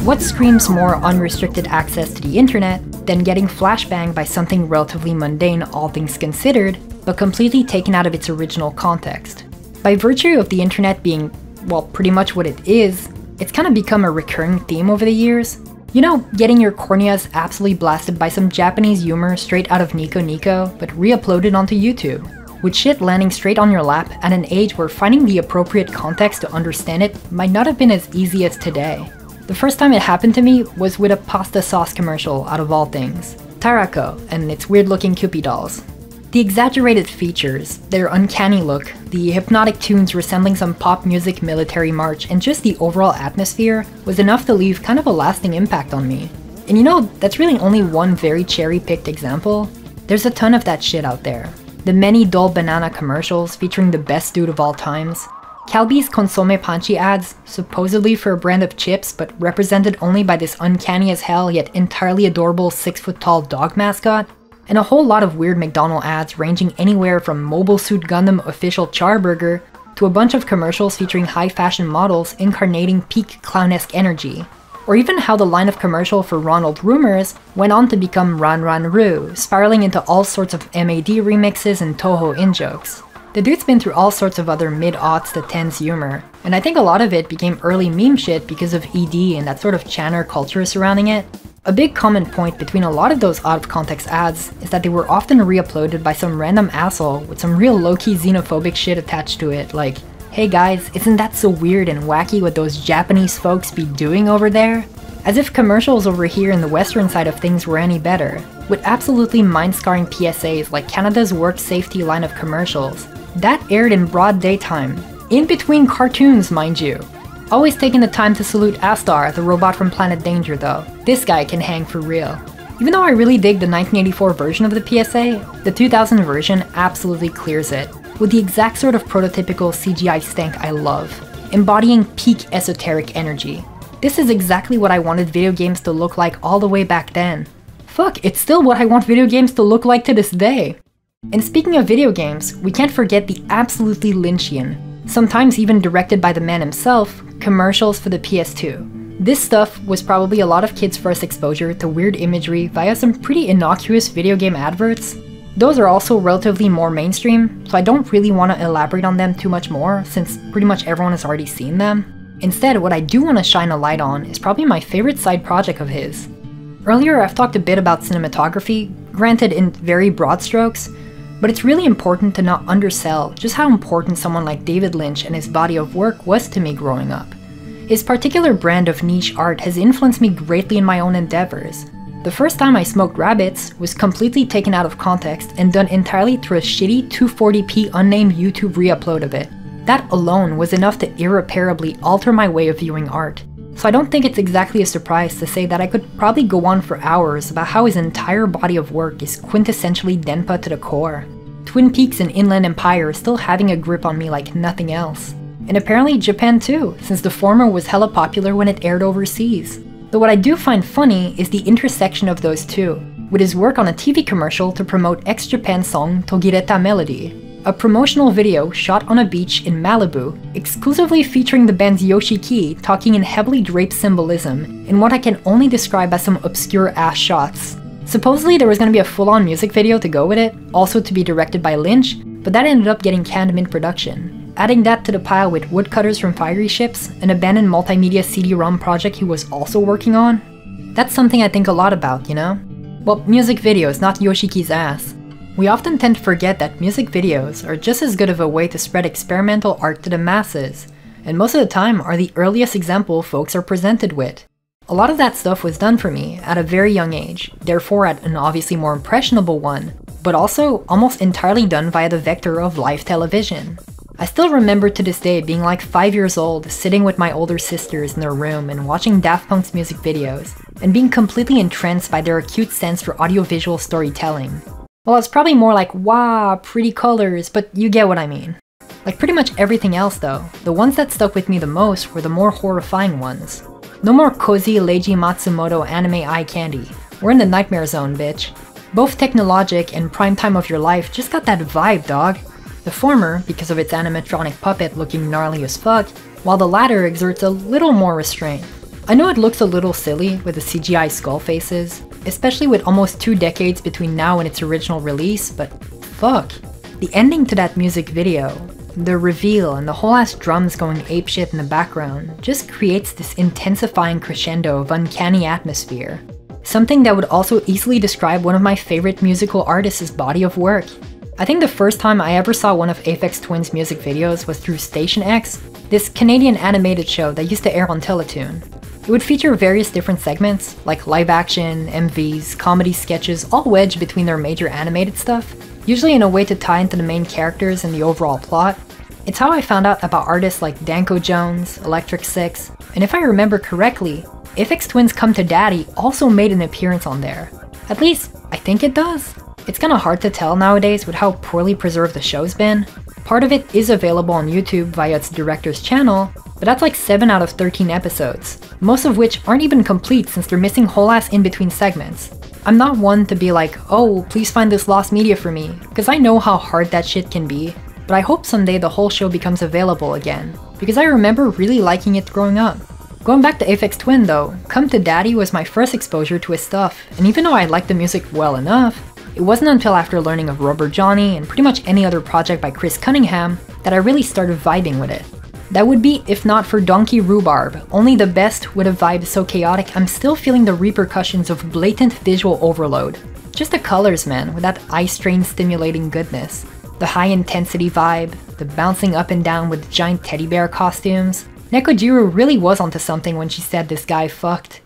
What screams more unrestricted access to the internet than getting flashbanged by something relatively mundane, all things considered, but completely taken out of its original context? By virtue of the internet being, well, pretty much what it is, it's kind of become a recurring theme over the years. You know, getting your corneas absolutely blasted by some Japanese humor straight out of Nico Nico, but re-uploaded onto YouTube, with shit landing straight on your lap at an age where finding the appropriate context to understand it might not have been as easy as today. The first time it happened to me was with a pasta sauce commercial out of all things, Tarako and its weird-looking Kewpie dolls. The exaggerated features, their uncanny look, the hypnotic tunes resembling some pop music military march, and just the overall atmosphere was enough to leave kind of a lasting impact on me. And you know, that's really only one very cherry-picked example. There's a ton of that shit out there. The many dull banana commercials featuring the best dude of all times, Calbee's Consomme Panchi ads, supposedly for a brand of chips but represented only by this uncanny as hell yet entirely adorable 6-foot-tall dog mascot, and a whole lot of weird McDonald's ads ranging anywhere from Mobile Suit Gundam official Charburger to a bunch of commercials featuring high fashion models incarnating peak clownesque energy. Or even how the line of commercial for Ronald Rumors went on to become Ran Ran Ru, spiraling into all sorts of MAD remixes and Toho in-jokes. The dude's been through all sorts of other mid-aughts to tens humor, and I think a lot of it became early meme shit because of ED and that sort of channer culture surrounding it. A big common point between a lot of those out-of-context ads is that they were often re-uploaded by some random asshole with some real low-key xenophobic shit attached to it, like, hey guys, isn't that so weird and wacky what those Japanese folks be doing over there? As if commercials over here in the western side of things were any better, with absolutely mind-scarring PSAs like Canada's work safety line of commercials. That aired in broad daytime, in between cartoons mind you. Always taking the time to salute Astar, the robot from Planet Danger though. This guy can hang for real. Even though I really dig the 1984 version of the PSA, the 2000 version absolutely clears it, with the exact sort of prototypical CGI stank I love, embodying peak esoteric energy. This is exactly what I wanted video games to look like all the way back then. Fuck, it's still what I want video games to look like to this day. And speaking of video games, we can't forget the absolutely Lynchian, sometimes even directed by the man himself, commercials for the PS2. This stuff was probably a lot of kids' first exposure to weird imagery via some pretty innocuous video game adverts. Those are also relatively more mainstream, so I don't really want to elaborate on them too much more since pretty much everyone has already seen them. Instead, what I do want to shine a light on is probably my favorite side project of his. Earlier I've talked a bit about cinematography, granted in very broad strokes, but it's really important to not undersell just how important someone like David Lynch and his body of work was to me growing up. His particular brand of niche art has influenced me greatly in my own endeavors. The first time I smoked rabbits was completely taken out of context and done entirely through a shitty 240p unnamed YouTube re-upload of it. That alone was enough to irreparably alter my way of viewing art. So I don't think it's exactly a surprise to say that I could probably go on for hours about how his entire body of work is quintessentially Denpa to the core. Twin Peaks and Inland Empire are still having a grip on me like nothing else. And apparently Japan too, since the former was hella popular when it aired overseas. Though what I do find funny is the intersection of those two, with his work on a TV commercial to promote ex-Japan song Togireta Melody, a promotional video shot on a beach in Malibu, exclusively featuring the band's Yoshiki talking in heavily draped symbolism in what I can only describe as some obscure ass shots. Supposedly there was going to be a full-on music video to go with it, also to be directed by Lynch, but that ended up getting canned mid-production. Adding that to the pile with woodcutters from Fiery Ships, an abandoned multimedia CD-ROM project he was also working on. That's something I think a lot about, you know? Well, music videos, not Yoshiki's ass. We often tend to forget that music videos are just as good of a way to spread experimental art to the masses, and most of the time are the earliest example folks are presented with. A lot of that stuff was done for me at a very young age, therefore at an obviously more impressionable one, but also almost entirely done via the vector of live television. I still remember to this day being like 5 years old, sitting with my older sisters in their room and watching Daft Punk's music videos, and being completely entranced by their acute sense for audiovisual storytelling. Well, it's probably more like, wow, pretty colors, but you get what I mean. Like pretty much everything else though, the ones that stuck with me the most were the more horrifying ones. No more cozy Leiji Matsumoto anime eye candy. We're in the nightmare zone, bitch. Both Technologic and Prime Time of Your Life just got that vibe, dog. The former, because of its animatronic puppet looking gnarly as fuck, while the latter exerts a little more restraint. I know it looks a little silly with the CGI skull faces, especially with almost 2 decades between now and its original release, but fuck. The ending to that music video, the reveal and the whole ass drums going apeshit in the background just creates this intensifying crescendo of uncanny atmosphere. Something that would also easily describe one of my favorite musical artists' body of work. I think the first time I ever saw one of Aphex Twin's music videos was through Station X, this Canadian animated show that used to air on Teletoon. It would feature various different segments, like live action, MVs, comedy sketches, all wedged between their major animated stuff, usually in a way to tie into the main characters and the overall plot. It's how I found out about artists like Danko Jones, Electric Six, and if I remember correctly, Aphex Twin's Come to Daddy also made an appearance on there. At least, I think it does. It's kinda hard to tell nowadays with how poorly preserved the show's been. Part of it is available on YouTube via its director's channel, but that's like 7 out of 13 episodes, most of which aren't even complete since they're missing whole ass in-between segments. I'm not one to be like, oh, please find this lost media for me, because I know how hard that shit can be, but I hope someday the whole show becomes available again, because I remember really liking it growing up. Going back to Aphex Twin though, Come to Daddy was my first exposure to his stuff, and even though I liked the music well enough, it wasn't until after learning of Rubber Johnny and pretty much any other project by Chris Cunningham that I really started vibing with it. That would be if not for Donkey Rhubarb, only the best with a vibe so chaotic I'm still feeling the repercussions of blatant visual overload. Just the colors, man, with that eye-strain stimulating goodness. The high-intensity vibe, the bouncing up and down with giant teddy bear costumes. Nekojiro really was onto something when she said this guy fucked.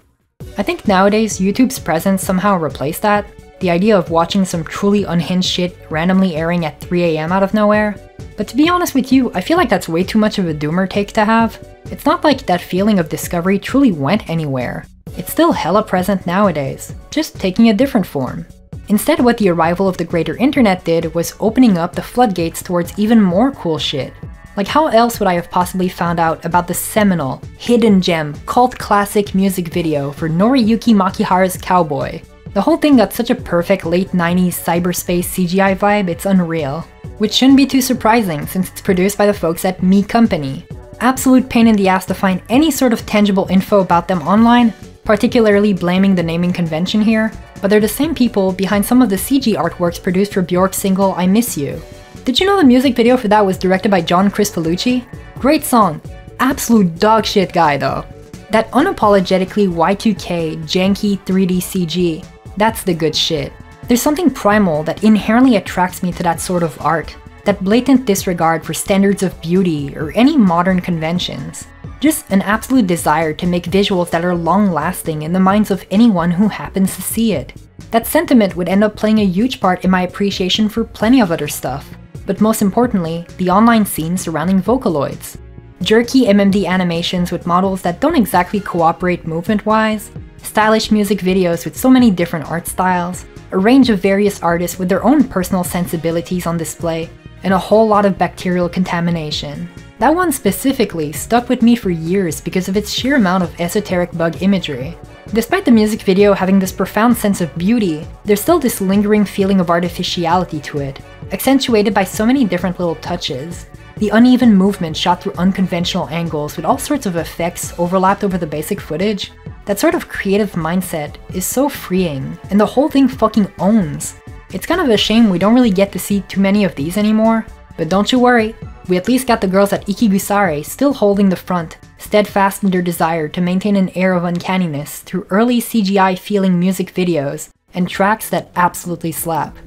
I think nowadays YouTube's presence somehow replaced that. The idea of watching some truly unhinged shit randomly airing at 3 AM out of nowhere. But to be honest with you, I feel like that's way too much of a doomer take to have. It's not like that feeling of discovery truly went anywhere. It's still hella present nowadays, just taking a different form. Instead, what the arrival of the greater internet did was opening up the floodgates towards even more cool shit. Like how else would I have possibly found out about the seminal, hidden gem, cult classic music video for Noriyuki Makihara's Cowboy? The whole thing got such a perfect late 90s cyberspace CGI vibe, it's unreal. Which shouldn't be too surprising since it's produced by the folks at Me Company. Absolute pain in the ass to find any sort of tangible info about them online, particularly blaming the naming convention here, but they're the same people behind some of the CG artworks produced for Bjork's single I Miss You. Did you know the music video for that was directed by John Crispolucci? Great song. Absolute dog shit guy though. That unapologetically Y2K, janky 3D CG, that's the good shit. There's something primal that inherently attracts me to that sort of art, that blatant disregard for standards of beauty or any modern conventions. Just an absolute desire to make visuals that are long-lasting in the minds of anyone who happens to see it. That sentiment would end up playing a huge part in my appreciation for plenty of other stuff, but most importantly, the online scene surrounding Vocaloids. Jerky MMD animations with models that don't exactly cooperate movement-wise, stylish music videos with so many different art styles, a range of various artists with their own personal sensibilities on display, and a whole lot of bacterial contamination. That one specifically stuck with me for years because of its sheer amount of esoteric bug imagery. Despite the music video having this profound sense of beauty, there's still this lingering feeling of artificiality to it, accentuated by so many different little touches. The uneven movement shot through unconventional angles with all sorts of effects overlapped over the basic footage. That sort of creative mindset is so freeing, and the whole thing fucking owns. It's kind of a shame we don't really get to see too many of these anymore, but don't you worry, we at least got the girls at Ikigusare still holding the front, steadfast in their desire to maintain an air of uncanniness through early CGI-feeling music videos and tracks that absolutely slap.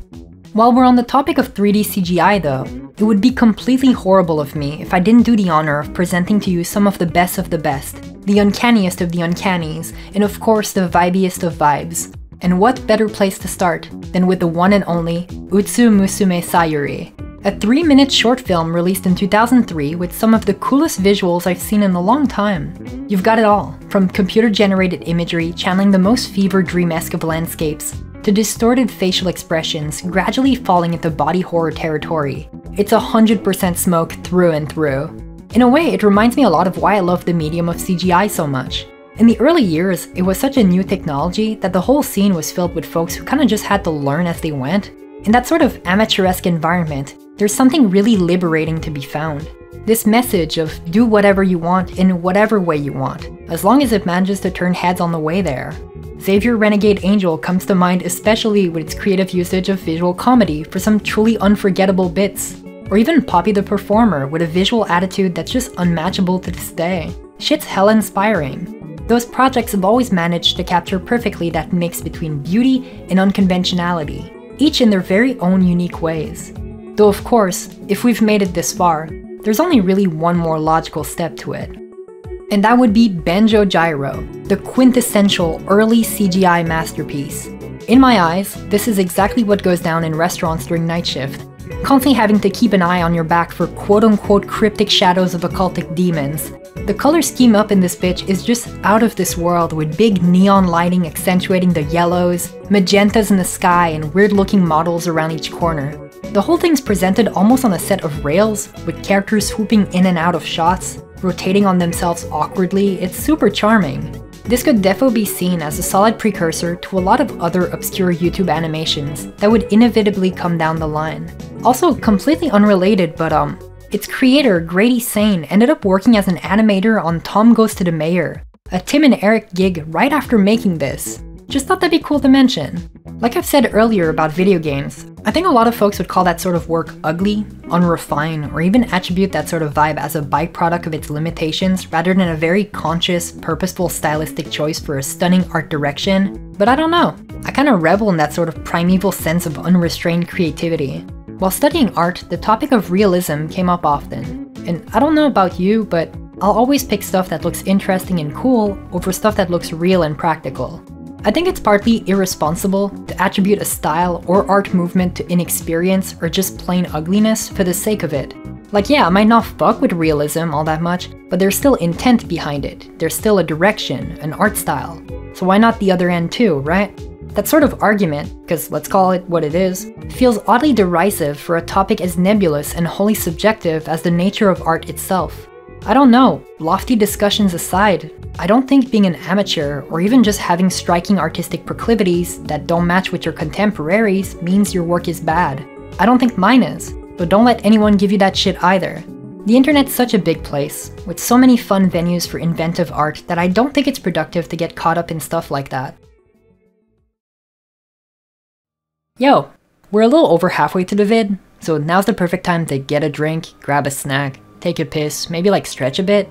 While we're on the topic of 3D CGI though, it would be completely horrible of me if I didn't do the honor of presenting to you some of the best, the uncanniest of the uncannies, and of course the vibiest of vibes. And what better place to start than with the one and only Utsu Musume Sayuri, a 3-minute short film released in 2003 with some of the coolest visuals I've seen in a long time. You've got it all, from computer-generated imagery channeling the most fever dream-esque of landscapes, to distorted facial expressions gradually falling into body horror territory. It's 100% smoke through and through. In a way, it reminds me a lot of why I love the medium of CGI so much. In the early years, it was such a new technology that the whole scene was filled with folks who kinda just had to learn as they went. In that sort of amateuresque environment, there's something really liberating to be found. This message of do whatever you want in whatever way you want, as long as it manages to turn heads on the way there. Xavier Renegade Angel comes to mind especially with its creative usage of visual comedy for some truly unforgettable bits. Or even Poppy the Performer with a visual attitude that's just unmatchable to this day. Shit's hella inspiring. Those projects have always managed to capture perfectly that mix between beauty and unconventionality, each in their very own unique ways. Though of course, if we've made it this far, there's only really one more logical step to it. And that would be Banjo Gyro, the quintessential early CGI masterpiece. In my eyes, this is exactly what goes down in restaurants during night shift, constantly having to keep an eye on your back for quote-unquote cryptic shadows of occultic demons. The color scheme up in this bitch is just out of this world, with big neon lighting accentuating the yellows, magentas in the sky, and weird-looking models around each corner. The whole thing's presented almost on a set of rails, with characters swooping in and out of shots, rotating on themselves awkwardly. It's super charming. This could defo be seen as a solid precursor to a lot of other obscure YouTube animations that would inevitably come down the line. Also completely unrelated, but its creator, Grady Sane, ended up working as an animator on Tom Goes to the Mayor, a Tim and Eric gig right after making this. Just thought that'd be cool to mention. Like I've said earlier about video games, I think a lot of folks would call that sort of work ugly, unrefined, or even attribute that sort of vibe as a byproduct of its limitations rather than a very conscious, purposeful stylistic choice for a stunning art direction. But I don't know, I kinda revel in that sort of primeval sense of unrestrained creativity. While studying art, the topic of realism came up often. And I don't know about you, but I'll always pick stuff that looks interesting and cool over stuff that looks real and practical. I think it's partly irresponsible to attribute a style or art movement to inexperience or just plain ugliness for the sake of it. Like yeah, I might not fuck with realism all that much, but there's still intent behind it. There's still a direction, an art style. So why not the other end too, right? That sort of argument, because let's call it what it is, feels oddly derisive for a topic as nebulous and wholly subjective as the nature of art itself. I don't know, lofty discussions aside, I don't think being an amateur or even just having striking artistic proclivities that don't match with your contemporaries means your work is bad. I don't think mine is, but don't let anyone give you that shit either. The internet's such a big place, with so many fun venues for inventive art that I don't think it's productive to get caught up in stuff like that. Yo, we're a little over halfway through the vid, so now's the perfect time to get a drink, grab a snack, take a piss, maybe like stretch a bit.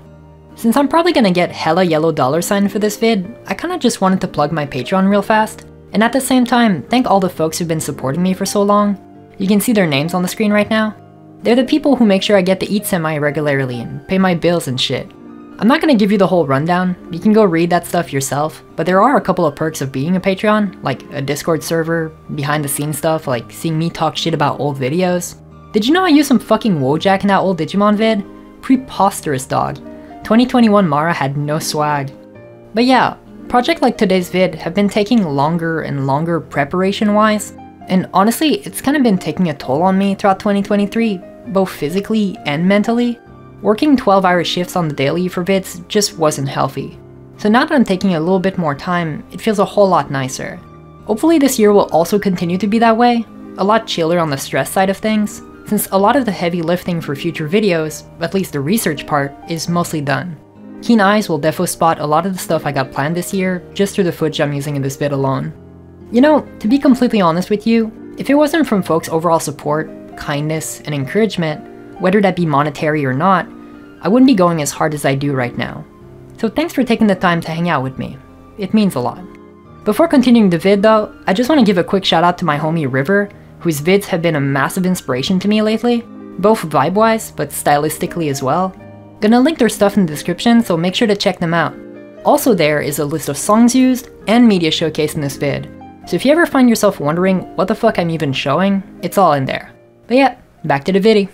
Since I'm probably gonna get hella yellow $sign for this vid, I kinda just wanted to plug my Patreon real fast, and at the same time, thank all the folks who've been supporting me for so long. You can see their names on the screen right now. They're the people who make sure I get to eat semi-regularly and pay my bills and shit. I'm not gonna give you the whole rundown, you can go read that stuff yourself, but there are a couple of perks of being a Patreon, like a Discord server, behind the scenes stuff like seeing me talk shit about old videos. Did you know I used some fucking Wojak in that old Digimon vid? Preposterous, dog. 2021 Mara had no swag. But yeah, projects like today's vid have been taking longer and longer preparation-wise, and honestly, it's kinda been taking a toll on me throughout 2023, both physically and mentally. Working 12-hour shifts on the daily for vids just wasn't healthy. So now that I'm taking a little bit more time, it feels a whole lot nicer. Hopefully this year will also continue to be that way, a lot chiller on the stress side of things, since a lot of the heavy lifting for future videos, at least the research part, is mostly done. Keen eyes will defo spot a lot of the stuff I got planned this year just through the footage I'm using in this vid alone. You know, to be completely honest with you, if it wasn't from folks' overall support, kindness, and encouragement, whether that be monetary or not, I wouldn't be going as hard as I do right now. So thanks for taking the time to hang out with me. It means a lot. Before continuing the vid though, I just want to give a quick shout out to my homie River, whose vids have been a massive inspiration to me lately, both vibe-wise, but stylistically as well. Gonna link their stuff in the description, so make sure to check them out. Also there is a list of songs used and media showcased in this vid. So if you ever find yourself wondering what the fuck I'm even showing, it's all in there. But yeah, back to the viddy.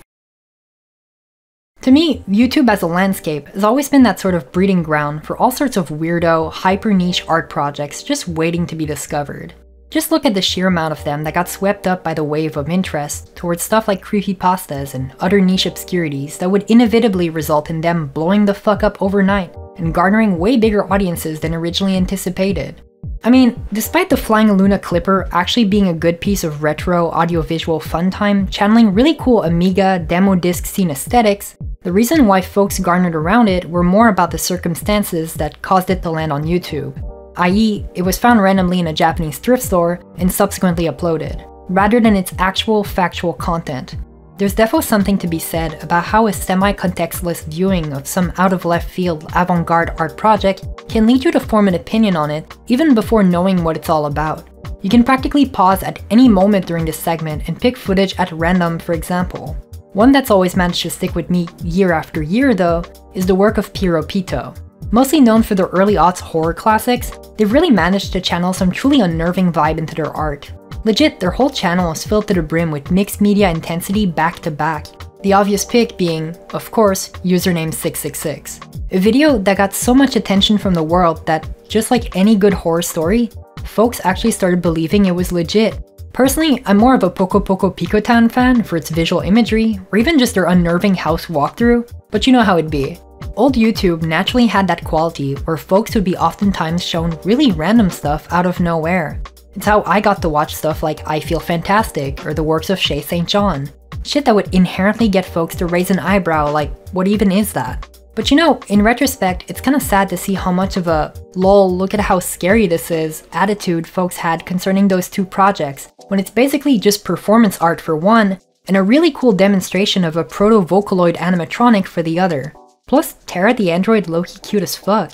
To me, YouTube as a landscape has always been that sort of breeding ground for all sorts of weirdo, hyper-niche art projects just waiting to be discovered. Just look at the sheer amount of them that got swept up by the wave of interest towards stuff like creepypastas and other niche obscurities that would inevitably result in them blowing the fuck up overnight and garnering way bigger audiences than originally anticipated. I mean, despite the Flying Luna Clipper actually being a good piece of retro audiovisual fun time channeling really cool Amiga demo disc scene aesthetics, the reason why folks garnered around it were more about the circumstances that caused it to land on YouTube, i.e., it was found randomly in a Japanese thrift store and subsequently uploaded, rather than its actual factual content. There's defo something to be said about how a semi-contextless viewing of some out-of-left-field avant-garde art project can lead you to form an opinion on it even before knowing what it's all about. You can practically pause at any moment during this segment and pick footage at random, for example. One that's always managed to stick with me year after year though, is the work of Piero Pito. Mostly known for their early aughts horror classics, they've really managed to channel some truly unnerving vibe into their art. Legit, their whole channel is filled to the brim with mixed media intensity back to back. The obvious pick being, of course, username 666. A video that got so much attention from the world that, just like any good horror story, folks actually started believing it was legit. Personally, I'm more of a Poco Poco Picotan fan for its visual imagery, or even just their unnerving house walkthrough, but you know how it'd be. Old YouTube naturally had that quality where folks would be oftentimes shown really random stuff out of nowhere. It's how I got to watch stuff like I Feel Fantastic or the works of Shay St. John. Shit that would inherently get folks to raise an eyebrow like, what even is that? But you know, in retrospect, it's kinda sad to see how much of a lol, look at how scary this is attitude folks had concerning those two projects, when it's basically just performance art for one, and a really cool demonstration of a proto-Vocaloid animatronic for the other. Plus, Tara the android low-key cute as fuck.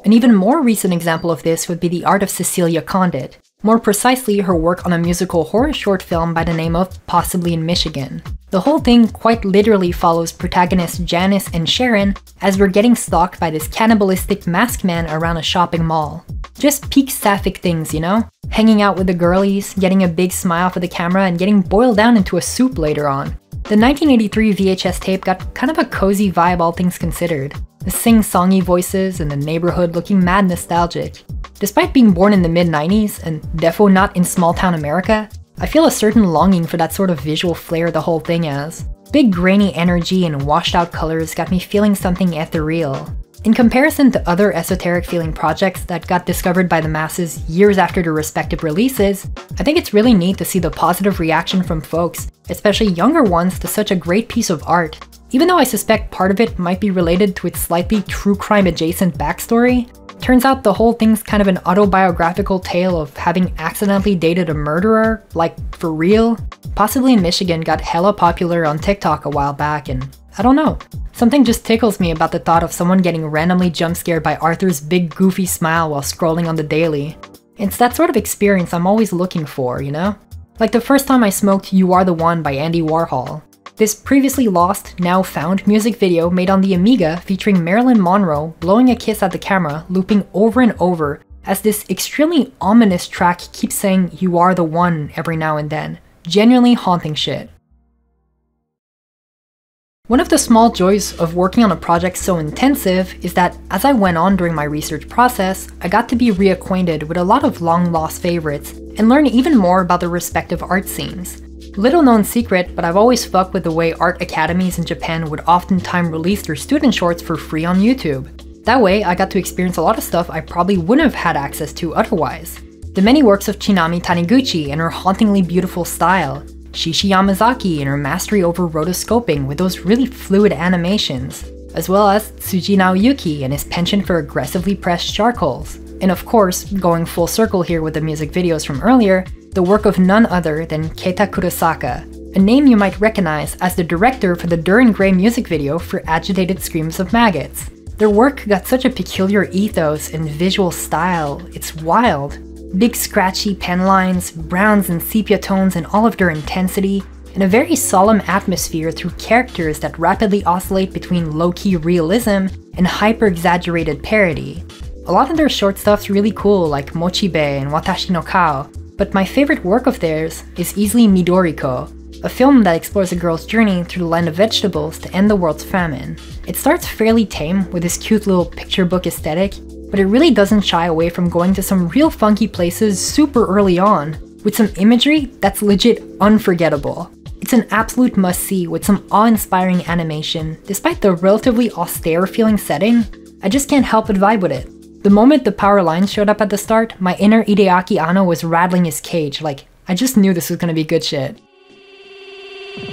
An even more recent example of this would be the art of Cecilia Condit. More precisely, her work on a musical horror short film by the name of Possibly in Michigan. The whole thing quite literally follows protagonists Janice and Sharon as we're getting stalked by this cannibalistic masked man around a shopping mall. Just peak sapphic things, you know? Hanging out with the girlies, getting a big smile for the camera, and getting boiled down into a soup later on. The 1983 VHS tape got kind of a cozy vibe all things considered. The sing-songy voices and the neighborhood looking mad nostalgic. Despite being born in the mid-90s, and defo not in small-town America, I feel a certain longing for that sort of visual flair the whole thing has. Big grainy energy and washed-out colors got me feeling something ethereal. In comparison to other esoteric-feeling projects that got discovered by the masses years after their respective releases, I think it's really neat to see the positive reaction from folks, especially younger ones, to such a great piece of art. Even though I suspect part of it might be related to its slightly true crime adjacent backstory, Turns out the whole thing's kind of an autobiographical tale of having accidentally dated a murderer, like for real. Possibly in Michigan got hella popular on TikTok a while back, and I don't know. Something just tickles me about the thought of someone getting randomly jump scared by Arthur's big goofy smile while scrolling on the daily. It's that sort of experience I'm always looking for, you know? Like the first time I smoked You Are the One by Andy Warhol. This previously lost, now found music video made on the Amiga featuring Marilyn Monroe blowing a kiss at the camera, looping over and over as this extremely ominous track keeps saying You Are the One every now and then. Genuinely haunting shit. One of the small joys of working on a project so intensive is that as I went on during my research process, I got to be reacquainted with a lot of long-lost favorites and learn even more about their respective art scenes. Little known secret, but I've always fucked with the way art academies in Japan would oftentimes release their student shorts for free on YouTube. That way, I got to experience a lot of stuff I probably wouldn't have had access to otherwise. The many works of Chinami Taniguchi and her hauntingly beautiful style, Shishi Yamazaki and her mastery over rotoscoping with those really fluid animations, as well as Tsuji Naoyuki and his penchant for aggressively pressed charcoals. And of course, going full circle here with the music videos from earlier, the work of none other than Keita Kurosaka, a name you might recognize as the director for the Duran Gray music video for Agitated Screams of Maggots. Their work got such a peculiar ethos and visual style, it's wild. Big scratchy pen lines, browns and sepia tones in all of their intensity, and a very solemn atmosphere through characters that rapidly oscillate between low-key realism and hyper-exaggerated parody. A lot of their short stuff's really cool, like Mochibe and Watashi no Kao, but my favorite work of theirs is easily Midoriko, a film that explores a girl's journey through the land of vegetables to end the world's famine. It starts fairly tame with this cute little picture book aesthetic, but it really doesn't shy away from going to some real funky places super early on, with some imagery that's legit unforgettable. It's an absolute must-see with some awe-inspiring animation. Despite the relatively austere-feeling setting, I just can't help but vibe with it. The moment the power lines showed up at the start, my inner Hideaki Anno was rattling his cage, like, I just knew this was gonna be good shit.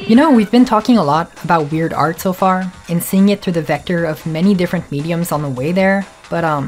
You know, we've been talking a lot about weird art so far, and seeing it through the vector of many different mediums on the way there, but I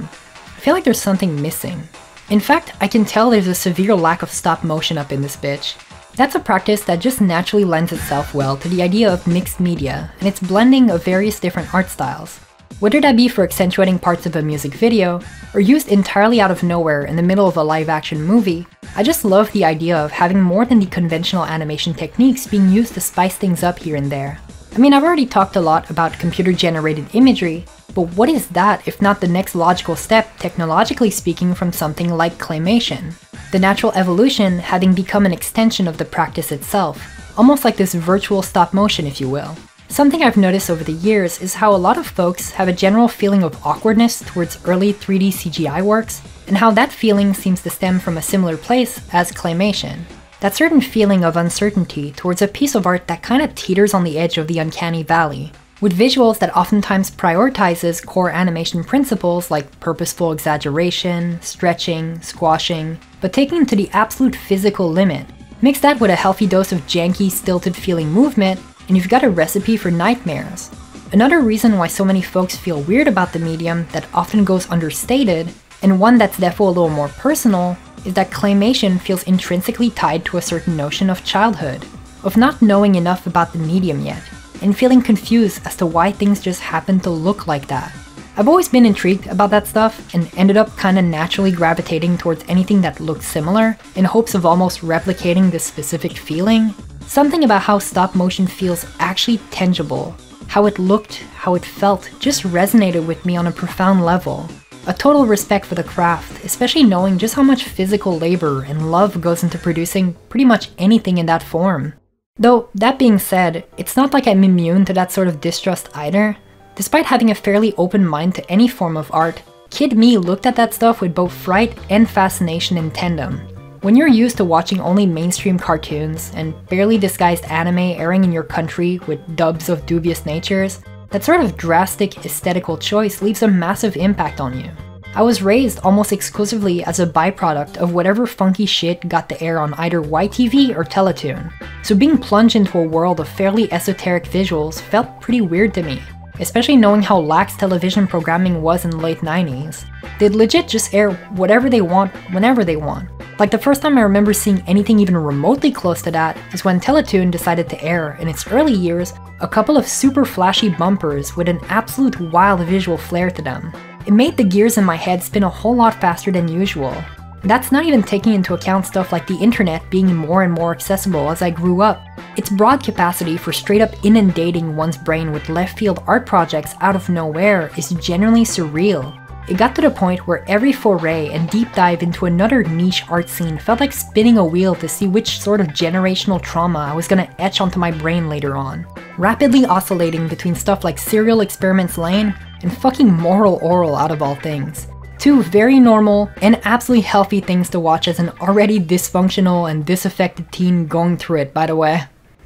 feel like there's something missing. In fact, I can tell there's a severe lack of stop motion up in this bitch. That's a practice that just naturally lends itself well to the idea of mixed media and its blending of various different art styles. Whether that be for accentuating parts of a music video, or used entirely out of nowhere in the middle of a live-action movie, I just love the idea of having more than the conventional animation techniques being used to spice things up here and there. I mean, I've already talked a lot about computer-generated imagery, but what is that if not the next logical step, technologically speaking, from something like claymation? The natural evolution having become an extension of the practice itself, almost like this virtual stop motion, if you will. Something I've noticed over the years is how a lot of folks have a general feeling of awkwardness towards early 3D CGI works, and how that feeling seems to stem from a similar place as claymation. That certain feeling of uncertainty towards a piece of art that kinda teeters on the edge of the uncanny valley, with visuals that oftentimes prioritizes core animation principles like purposeful exaggeration, stretching, squashing, but taking it to the absolute physical limit. Mix that with a healthy dose of janky, stilted feeling movement, and you've got a recipe for nightmares. Another reason why so many folks feel weird about the medium that often goes understated, and one that's therefore a little more personal, is that claymation feels intrinsically tied to a certain notion of childhood, of not knowing enough about the medium yet, and feeling confused as to why things just happen to look like that. I've always been intrigued about that stuff and ended up kinda naturally gravitating towards anything that looked similar in hopes of almost replicating this specific feeling. Something about how stop motion feels actually tangible, how it looked, how it felt, just resonated with me on a profound level. A total respect for the craft, especially knowing just how much physical labor and love goes into producing pretty much anything in that form. Though, that being said, it's not like I'm immune to that sort of distrust either. Despite having a fairly open mind to any form of art, kid me looked at that stuff with both fright and fascination in tandem. When you're used to watching only mainstream cartoons and barely disguised anime airing in your country with dubs of dubious natures, that sort of drastic aesthetical choice leaves a massive impact on you. I was raised almost exclusively as a byproduct of whatever funky shit got to air on either YTV or Teletoon, so being plunged into a world of fairly esoteric visuals felt pretty weird to me, especially knowing how lax television programming was in the late 90s. They'd legit just air whatever they want, whenever they want. Like the first time I remember seeing anything even remotely close to that is when Teletoon decided to air, in its early years, a couple of super flashy bumpers with an absolute wild visual flair to them. It made the gears in my head spin a whole lot faster than usual. And that's not even taking into account stuff like the internet being more and more accessible as I grew up. Its broad capacity for straight up inundating one's brain with left field art projects out of nowhere is genuinely surreal. It got to the point where every foray and deep dive into another niche art scene felt like spinning a wheel to see which sort of generational trauma I was gonna etch onto my brain later on. Rapidly oscillating between stuff like Serial Experiments Lane and fucking Moral Oral out of all things. Two very normal and absolutely healthy things to watch as an already dysfunctional and disaffected teen going through it, by the way.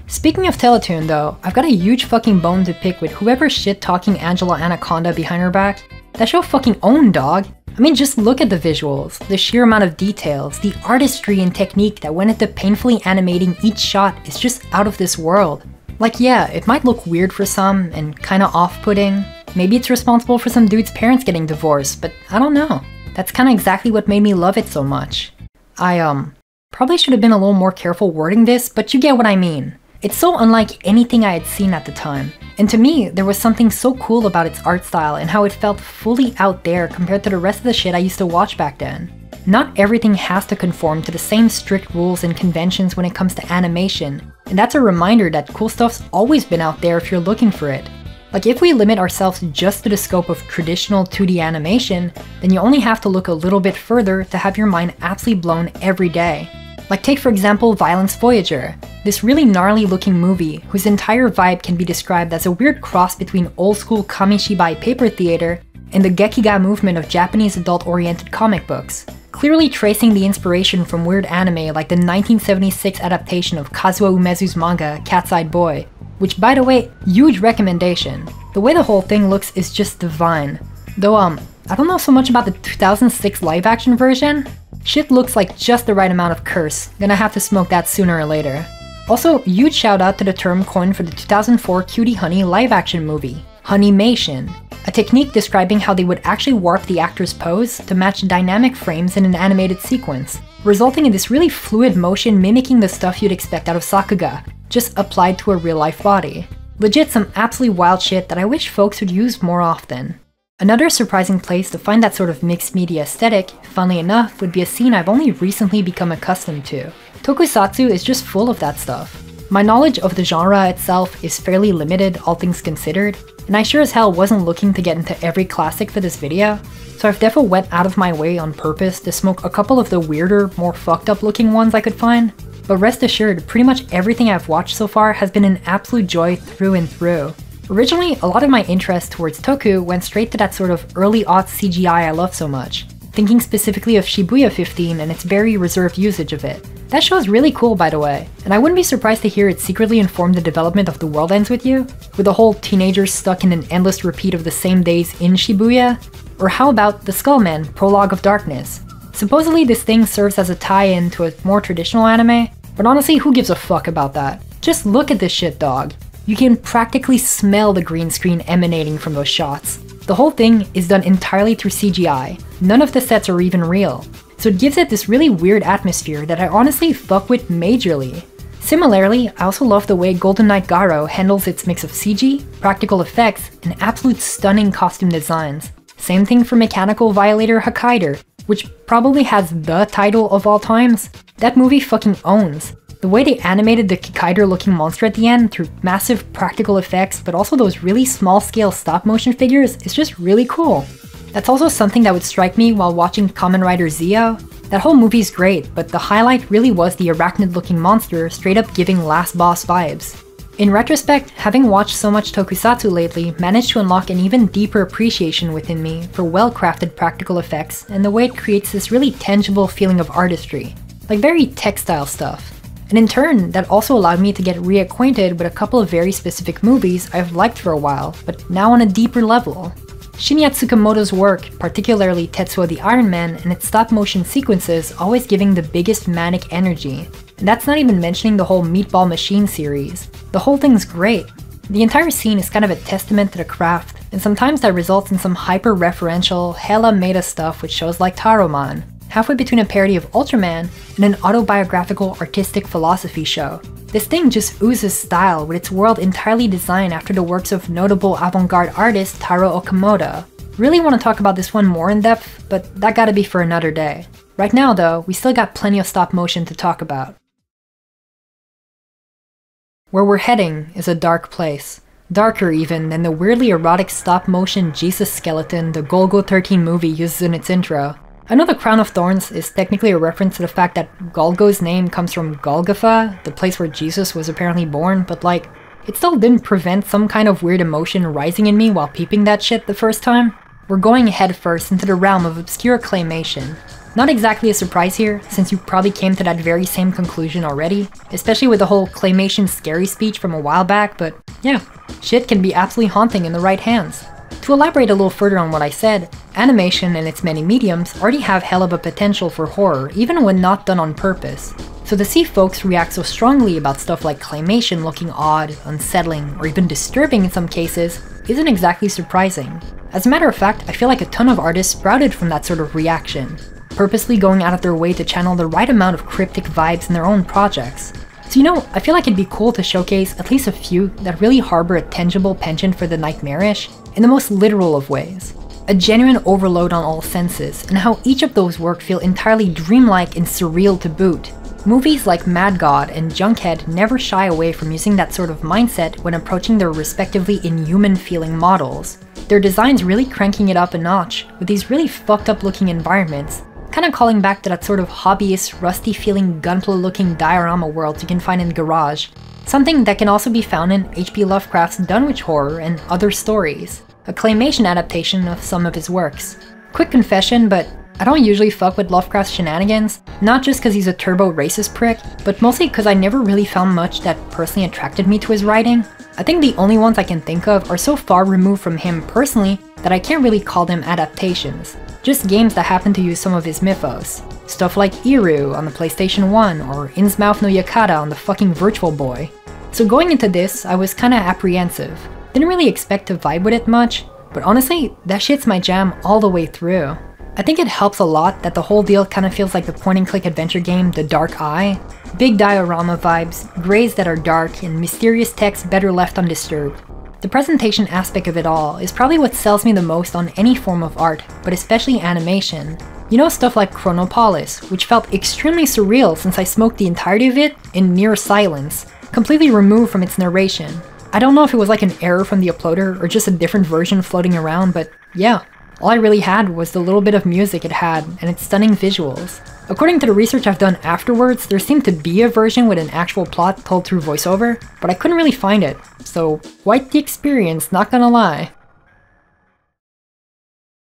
Speaking of Teletoon though, I've got a huge fucking bone to pick with whoever shit-talking Angela Anaconda behind her back. That show fucking owned, dog. I mean, just look at the visuals, the sheer amount of details, the artistry and technique that went into painfully animating each shot is just out of this world. Like yeah, it might look weird for some and kinda off-putting. Maybe it's responsible for some dude's parents getting divorced, but I don't know. That's kinda exactly what made me love it so much. I probably should have been a little more careful wording this, but you get what I mean. It's so unlike anything I had seen at the time. And to me, there was something so cool about its art style and how it felt fully out there compared to the rest of the shit I used to watch back then. Not everything has to conform to the same strict rules and conventions when it comes to animation, and that's a reminder that cool stuff's always been out there if you're looking for it. Like if we limit ourselves just to the scope of traditional 2D animation, then you only have to look a little bit further to have your mind absolutely blown every day. Like take for example Violence Voyager, this really gnarly looking movie whose entire vibe can be described as a weird cross between old school Kamishibai paper theater and the Gekiga movement of Japanese adult-oriented comic books, clearly tracing the inspiration from weird anime like the 1976 adaptation of Kazuo Umezu's manga Cat's Eyed Boy, which by the way, huge recommendation. The way the whole thing looks is just divine. Though I don't know so much about the 2006 live action version. Shit looks like just the right amount of curse, gonna have to smoke that sooner or later. Also, huge shout out to the term coined for the 2004 Cutie Honey live action movie, Honeymation, a technique describing how they would actually warp the actor's pose to match dynamic frames in an animated sequence, resulting in this really fluid motion mimicking the stuff you'd expect out of Sakuga, just applied to a real life body. Legit some absolutely wild shit that I wish folks would use more often. Another surprising place to find that sort of mixed media aesthetic, funnily enough, would be a scene I've only recently become accustomed to. Tokusatsu is just full of that stuff. My knowledge of the genre itself is fairly limited, all things considered, and I sure as hell wasn't looking to get into every classic for this video, so I've definitely went out of my way on purpose to smoke a couple of the weirder, more fucked up looking ones I could find. But rest assured, pretty much everything I've watched so far has been an absolute joy through and through. Originally, a lot of my interest towards Toku went straight to that sort of early aughts CGI I love so much, thinking specifically of Shibuya 15 and its very reserved usage of it. That show is really cool by the way, and I wouldn't be surprised to hear it secretly informed the development of The World Ends With You, with the whole teenagers stuck in an endless repeat of the same days in Shibuya. Or how about The Skullman, Prologue of Darkness? Supposedly this thing serves as a tie-in to a more traditional anime, but honestly who gives a fuck about that? Just look at this shit, dog. You can practically smell the green screen emanating from those shots. The whole thing is done entirely through CGI. None of the sets are even real. So it gives it this really weird atmosphere that I honestly fuck with majorly. Similarly, I also love the way Golden Knight Garo handles its mix of CG, practical effects, and absolute stunning costume designs. Same thing for Mechanical Violator Hokkaido, which probably has the title of all times. That movie fucking owns. The way they animated the Kikaider looking monster at the end through massive practical effects, but also those really small scale stop motion figures is just really cool. That's also something that would strike me while watching Kamen Rider Zio. That whole movie's great, but the highlight really was the arachnid looking monster straight up giving Last Boss vibes. In retrospect, having watched so much tokusatsu lately managed to unlock an even deeper appreciation within me for well-crafted practical effects and the way it creates this really tangible feeling of artistry, like very textile stuff. And in turn, that also allowed me to get reacquainted with a couple of very specific movies I've liked for a while, but now on a deeper level. Shinya Tsukamoto's work, particularly Tetsuo the Iron Man and its stop-motion sequences always giving the biggest manic energy. And that's not even mentioning the whole Meatball Machine series. The whole thing's great. The entire scene is kind of a testament to the craft, and sometimes that results in some hyper-referential, hella meta stuff with shows like Taro-man, halfway between a parody of Ultraman and an autobiographical artistic philosophy show. This thing just oozes style, with its world entirely designed after the works of notable avant-garde artist Taro Okamoto. Really want to talk about this one more in depth, but that gotta be for another day. Right now though, we still got plenty of stop motion to talk about. Where we're heading is a dark place. Darker even than the weirdly erotic stop-motion Jesus skeleton the Golgo 13 movie uses in its intro. I know the Crown of Thorns is technically a reference to the fact that Golgo's name comes from Golgotha, the place where Jesus was apparently born, but like, it still didn't prevent some kind of weird emotion rising in me while peeping that shit the first time. We're going headfirst into the realm of obscure claymation. Not exactly a surprise here, since you probably came to that very same conclusion already, especially with the whole claymation scary speech from a while back, but yeah, shit can be absolutely haunting in the right hands. To elaborate a little further on what I said, animation and its many mediums already have hell of a potential for horror, even when not done on purpose. So to see folks react so strongly about stuff like claymation looking odd, unsettling, or even disturbing in some cases isn't exactly surprising. As a matter of fact, I feel like a ton of artists sprouted from that sort of reaction, purposely going out of their way to channel the right amount of cryptic vibes in their own projects. So you know, I feel like it'd be cool to showcase at least a few that really harbor a tangible penchant for the nightmarish in the most literal of ways. A genuine overload on all senses, and how each of those work feel entirely dreamlike and surreal to boot. Movies like Mad God and Junkhead never shy away from using that sort of mindset when approaching their respectively inhuman feeling models. Their designs really cranking it up a notch, with these really fucked up looking environments, kinda calling back to that sort of hobbyist, rusty feeling Gunpla looking diorama worlds you can find in Garage, something that can also be found in H.P. Lovecraft's Dunwich Horror and Other Stories, a claymation adaptation of some of his works. Quick confession, but I don't usually fuck with Lovecraft's shenanigans, not just cause he's a turbo racist prick, but mostly cause I never really found much that personally attracted me to his writing. I think the only ones I can think of are so far removed from him personally that I can't really call them adaptations, just games that happen to use some of his mythos. Stuff like Iru on the PlayStation 1 or Innsmouth no Yakata on the fucking Virtual Boy. So going into this, I was kinda apprehensive. Didn't really expect to vibe with it much, but honestly, that shit's my jam all the way through. I think it helps a lot that the whole deal kinda feels like the point-and-click adventure game The Dark Eye. Big diorama vibes, grays that are dark, and mysterious text better left undisturbed. The presentation aspect of it all is probably what sells me the most on any form of art, but especially animation. You know, stuff like Chronopolis, which felt extremely surreal since I smoked the entirety of it in near silence, completely removed from its narration. I don't know if it was like an error from the uploader or just a different version floating around, but yeah, all I really had was the little bit of music it had and its stunning visuals. According to the research I've done afterwards, there seemed to be a version with an actual plot told through voiceover, but I couldn't really find it, so quite the experience, not gonna lie.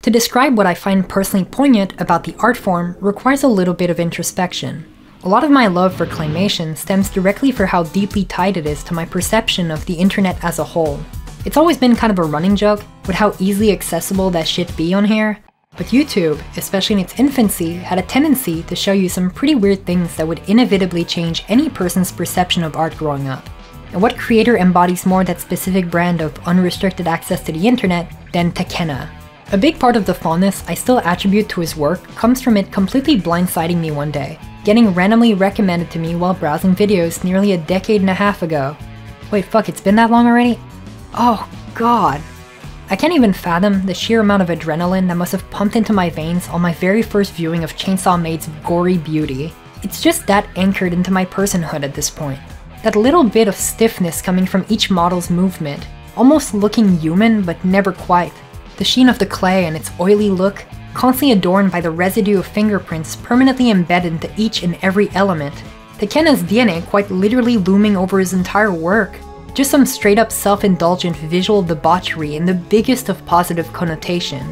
To describe what I find personally poignant about the art form requires a little bit of introspection. A lot of my love for claymation stems directly for how deeply tied it is to my perception of the internet as a whole. It's always been kind of a running joke with how easily accessible that shit be on here, but YouTube, especially in its infancy, had a tendency to show you some pretty weird things that would inevitably change any person's perception of art growing up. And what creator embodies more that specific brand of unrestricted access to the internet than Takena? A big part of the fondness I still attribute to his work comes from it completely blindsiding me one day, getting randomly recommended to me while browsing videos nearly a decade and a half ago. Wait, fuck, it's been that long already? Oh god. I can't even fathom the sheer amount of adrenaline that must have pumped into my veins on my very first viewing of Chainsaw Maid's gory beauty. It's just that anchored into my personhood at this point. That little bit of stiffness coming from each model's movement, almost looking human but never quite. The sheen of the clay and its oily look, constantly adorned by the residue of fingerprints permanently embedded into each and every element. Takena's DNA quite literally looming over his entire work. Just some straight up self-indulgent visual debauchery in the biggest of positive connotation.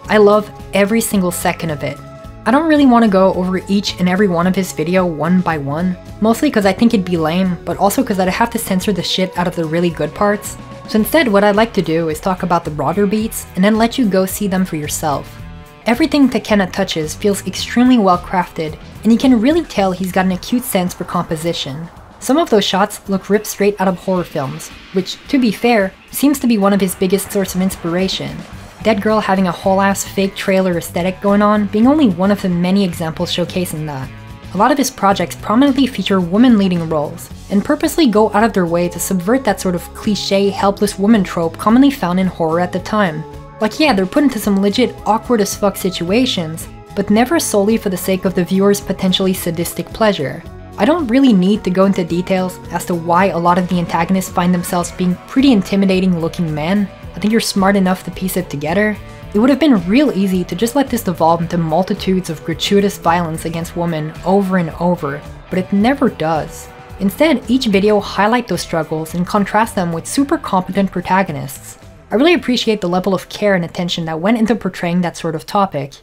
I love every single second of it. I don't really want to go over each and every one of his video one by one, mostly because I think it'd be lame, but also because I'd have to censor the shit out of the really good parts. So instead what I'd like to do is talk about the broader beats and then let you go see them for yourself. Everything Takena touches feels extremely well crafted, and you can really tell he's got an acute sense for composition. Some of those shots look ripped straight out of horror films, which, to be fair, seems to be one of his biggest source of inspiration. Dead Girl having a whole-ass fake trailer aesthetic going on being only one of the many examples showcasing that. A lot of his projects prominently feature women leading roles, and purposely go out of their way to subvert that sort of cliché helpless woman trope commonly found in horror at the time. Like yeah, they're put into some legit awkward as fuck situations, but never solely for the sake of the viewer's potentially sadistic pleasure. I don't really need to go into details as to why a lot of the antagonists find themselves being pretty intimidating looking men. I think you're smart enough to piece it together. It would have been real easy to just let this devolve into multitudes of gratuitous violence against women over and over, but it never does. Instead, each video highlights those struggles and contrast them with super competent protagonists. I really appreciate the level of care and attention that went into portraying that sort of topic.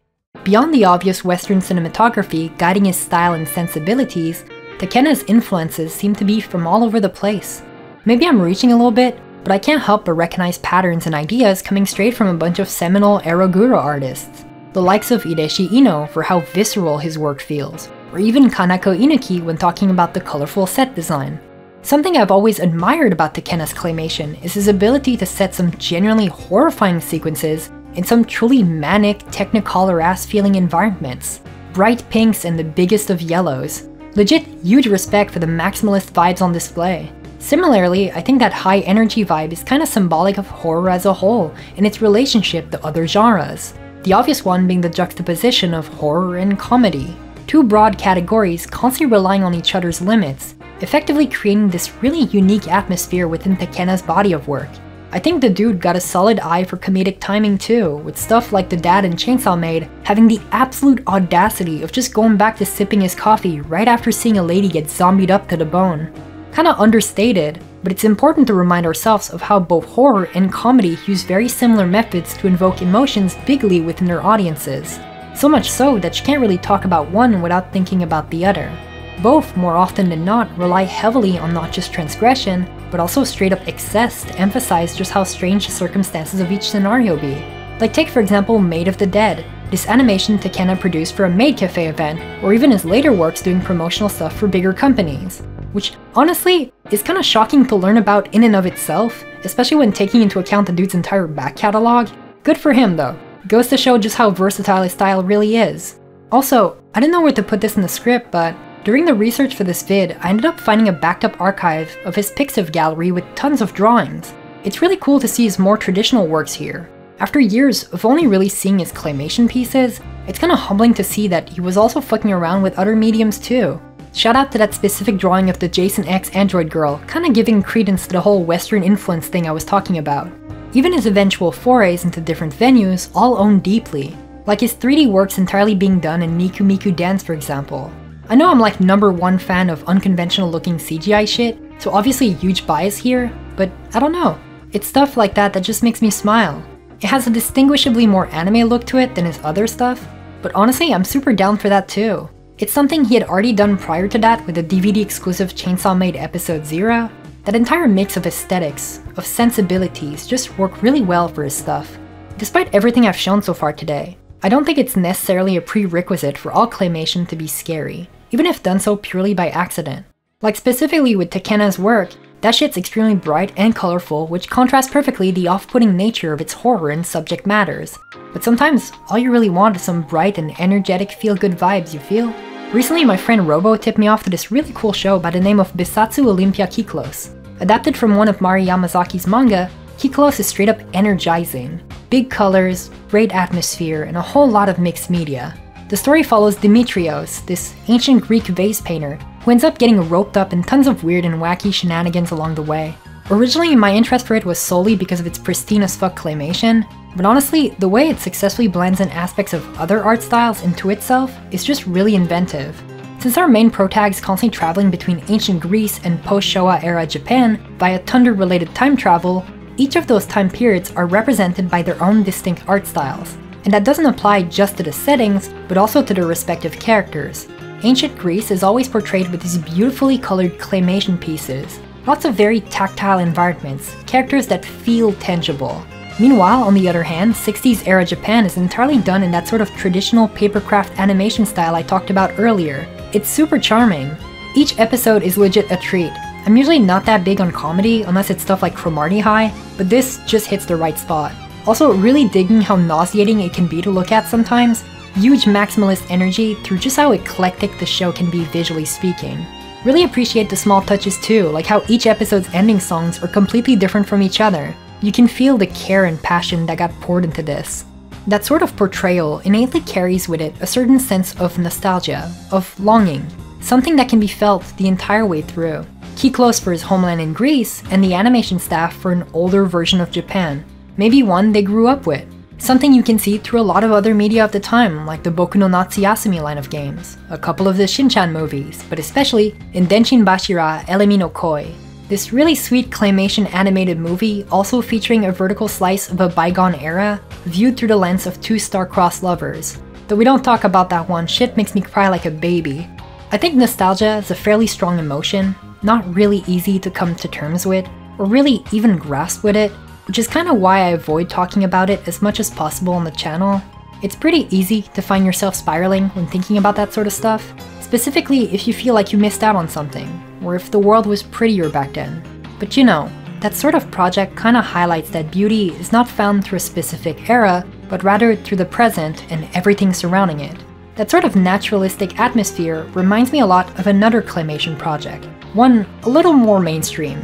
Beyond the obvious Western cinematography guiding his style and sensibilities, Tekena's influences seem to be from all over the place. Maybe I'm reaching a little bit, but I can't help but recognize patterns and ideas coming straight from a bunch of seminal Eroguro artists, the likes of Hideshi Ino for how visceral his work feels, or even Kanako Inuki when talking about the colorful set design. Something I've always admired about Tekena's claymation is his ability to set some genuinely horrifying sequences in some truly manic, technicolor-ass feeling environments. Bright pinks and the biggest of yellows. Legit huge respect for the maximalist vibes on display. Similarly, I think that high energy vibe is kinda symbolic of horror as a whole and its relationship to other genres. The obvious one being the juxtaposition of horror and comedy. Two broad categories constantly relying on each other's limits, effectively creating this really unique atmosphere within Tekena's body of work. I think the dude got a solid eye for comedic timing too, with stuff like the dad in Chainsaw Maid having the absolute audacity of just going back to sipping his coffee right after seeing a lady get zombied up to the bone. Kinda understated, but it's important to remind ourselves of how both horror and comedy use very similar methods to invoke emotions bigly within their audiences. So much so that you can't really talk about one without thinking about the other. Both, more often than not, rely heavily on not just transgression, but also straight up excess to emphasize just how strange the circumstances of each scenario be. Like take for example Maid of the Dead, this animation Tekena produced for a Maid Cafe event, or even his later works doing promotional stuff for bigger companies. Which, honestly, is kinda shocking to learn about in and of itself, especially when taking into account the dude's entire back catalog. Good for him though. Goes to show just how versatile his style really is. Also, I didn't know where to put this in the script, but during the research for this vid, I ended up finding a backed up archive of his Pixiv gallery with tons of drawings. It's really cool to see his more traditional works here. After years of only really seeing his claymation pieces, it's kinda humbling to see that he was also fucking around with other mediums too. Shout out to that specific drawing of the Jason X android girl, kinda giving credence to the whole Western influence thing I was talking about. Even his eventual forays into different venues all own deeply, like his 3D works entirely being done in Miku Miku Dance for example. I know I'm like #1 fan of unconventional looking CGI shit, so obviously a huge bias here, but I don't know. It's stuff like that that just makes me smile. It has a distinguishably more anime look to it than his other stuff, but honestly I'm super down for that too. It's something he had already done prior to that with the DVD exclusive Chainsaw Maid Episode 0. That entire mix of aesthetics, of sensibilities, just work really well for his stuff. Despite everything I've shown so far today, I don't think it's necessarily a prerequisite for all claymation to be scary, even if done so purely by accident. Like specifically with Tekena's work, that shit's extremely bright and colorful, which contrasts perfectly the off-putting nature of its horror and subject matters. But sometimes, all you really want is some bright and energetic feel-good vibes, you feel? Recently, my friend Robo tipped me off to this really cool show by the name of Bisatsu Olympia Kiklos. Adapted from one of Mari Yamazaki's manga, Kiklos is straight up energizing. Big colors, great atmosphere, and a whole lot of mixed media. The story follows Dimitrios, this ancient Greek vase painter, who ends up getting roped up in tons of weird and wacky shenanigans along the way. Originally, my interest for it was solely because of its pristine as fuck claymation, but honestly, the way it successfully blends in aspects of other art styles into itself is just really inventive. Since our main protag's constantly traveling between ancient Greece and post-Showa era Japan via Thunder-related time travel, each of those time periods are represented by their own distinct art styles. And that doesn't apply just to the settings, but also to their respective characters. Ancient Greece is always portrayed with these beautifully colored claymation pieces, lots of very tactile environments, characters that feel tangible. Meanwhile, on the other hand, 60s era Japan is entirely done in that sort of traditional papercraft animation style I talked about earlier. It's super charming. Each episode is legit a treat. I'm usually not that big on comedy unless it's stuff like Cromartie High, but this just hits the right spot. Also really digging how nauseating it can be to look at sometimes. Huge maximalist energy through just how eclectic the show can be visually speaking. Really appreciate the small touches too, like how each episode's ending songs are completely different from each other. You can feel the care and passion that got poured into this. That sort of portrayal innately carries with it a certain sense of nostalgia, of longing, something that can be felt the entire way through. Kiklos for his homeland in Greece, and the animation staff for an older version of Japan. Maybe one they grew up with. Something you can see through a lot of other media of the time, like the Boku no Natsuyasumi line of games, a couple of the Shin-chan movies, but especially in Denshin Bashira Elemi no Koi. This really sweet claymation animated movie also featuring a vertical slice of a bygone era, viewed through the lens of two star-crossed lovers. Though we don't talk about that one, shit makes me cry like a baby. I think nostalgia is a fairly strong emotion, not really easy to come to terms with, or really even grasp with it, which is kinda why I avoid talking about it as much as possible on the channel. It's pretty easy to find yourself spiraling when thinking about that sort of stuff, specifically if you feel like you missed out on something, or if the world was prettier back then. But you know, that sort of project kinda highlights that beauty is not found through a specific era, but rather through the present and everything surrounding it. That sort of naturalistic atmosphere reminds me a lot of another claymation project, one a little more mainstream.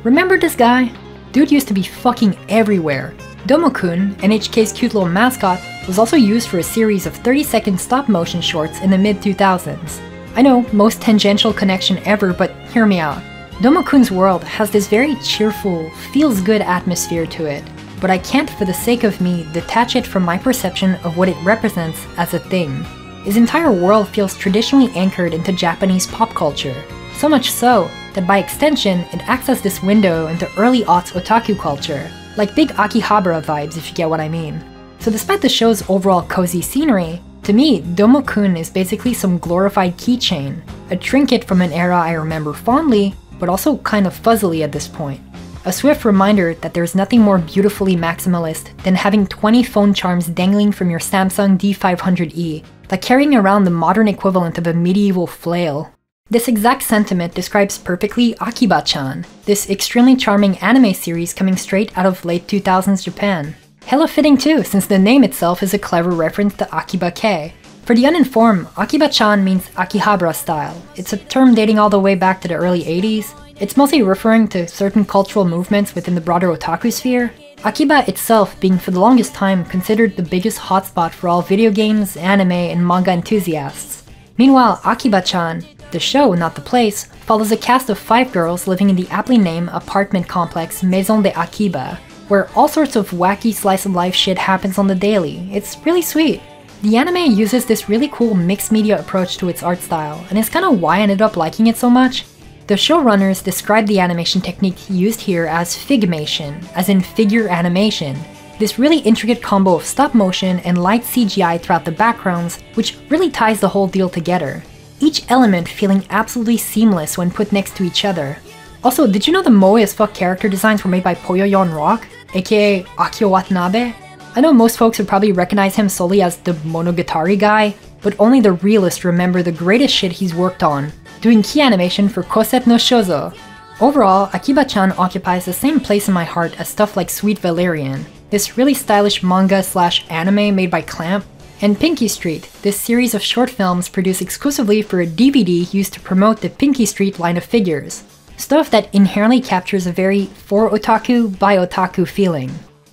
Remember this guy? Dude used to be fucking everywhere. Domo-kun, NHK's cute little mascot, was also used for a series of 30-second stop-motion shorts in the mid-2000s. I know, most tangential connection ever, but hear me out. Domo-kun's world has this very cheerful, feels-good atmosphere to it, but I can't for the sake of me detach it from my perception of what it represents as a thing. His entire world feels traditionally anchored into Japanese pop culture, so much so that by extension it acts as this window into early aughts otaku culture, like big Akihabara vibes if you get what I mean. So despite the show's overall cozy scenery, to me, Domo-kun is basically some glorified keychain, a trinket from an era I remember fondly, but also kind of fuzzily at this point. A swift reminder that there's nothing more beautifully maximalist than having 20 phone charms dangling from your Samsung D500E, like carrying around the modern equivalent of a medieval flail. This exact sentiment describes perfectly Akiba-chan, this extremely charming anime series coming straight out of late 2000s Japan. Hella fitting too, since the name itself is a clever reference to Akiba-ke. For the uninformed, Akiba-chan means Akihabara style. It's a term dating all the way back to the early 80s. It's mostly referring to certain cultural movements within the broader otaku sphere. Akiba itself being for the longest time considered the biggest hotspot for all video games, anime, and manga enthusiasts. Meanwhile, Akiba-chan, the show, not the place, follows a cast of 5 girls living in the aptly named apartment complex Maison de Akiba, where all sorts of wacky slice-of-life shit happens on the daily. It's really sweet. The anime uses this really cool mixed media approach to its art style, and it's kinda why I ended up liking it so much. The showrunners described the animation technique used here as figmation, as in figure animation. This really intricate combo of stop motion and light CGI throughout the backgrounds, which really ties the whole deal together. Each element feeling absolutely seamless when put next to each other. Also, did you know the moe as fuck character designs were made by Poyoyon Rock, aka Akio Watanabe? I know most folks would probably recognize him solely as the Monogatari guy, but only the realists remember the greatest shit he's worked on, doing key animation for Koset no Shoujo. Overall, Akiba-chan occupies the same place in my heart as stuff like Sweet Valerian, this really stylish manga/anime made by Clamp, and Pinky Street, this series of short films produced exclusively for a DVD used to promote the Pinky Street line of figures. Stuff that inherently captures a very for otaku by otaku feeling.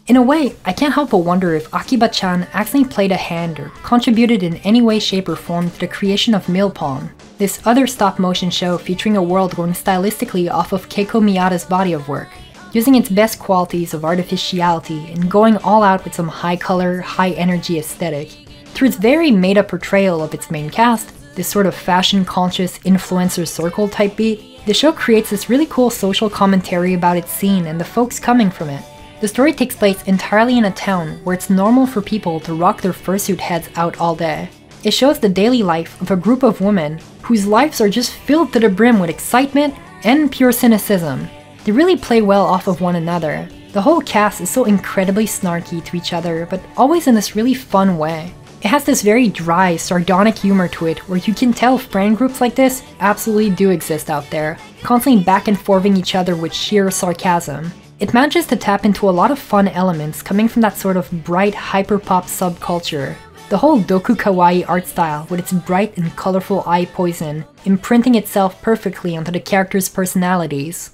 In a way, I can't help but wonder if Akiba-chan actually played a hand or contributed in any way, shape, or form to the creation of Millpong, this other stop-motion show featuring a world going stylistically off of Keiko Miyata's body of work, using its best qualities of artificiality and going all out with some high-color, high-energy aesthetic. Through its very made-up portrayal of its main cast, this sort of fashion-conscious influencer circle type beat, the show creates this really cool social commentary about its scene and the folks coming from it. The story takes place entirely in a town where it's normal for people to rock their fursuit heads out all day. It shows the daily life of a group of women whose lives are just filled to the brim with excitement and pure cynicism. They really play well off of one another. The whole cast is so incredibly snarky to each other, but always in this really fun way. It has this very dry, sardonic humor to it where you can tell friend groups like this absolutely do exist out there, constantly back and forthing each other with sheer sarcasm. It manages to tap into a lot of fun elements coming from that sort of bright hyperpop subculture. The whole doku kawaii art style with its bright and colorful eye poison, imprinting itself perfectly onto the characters' personalities.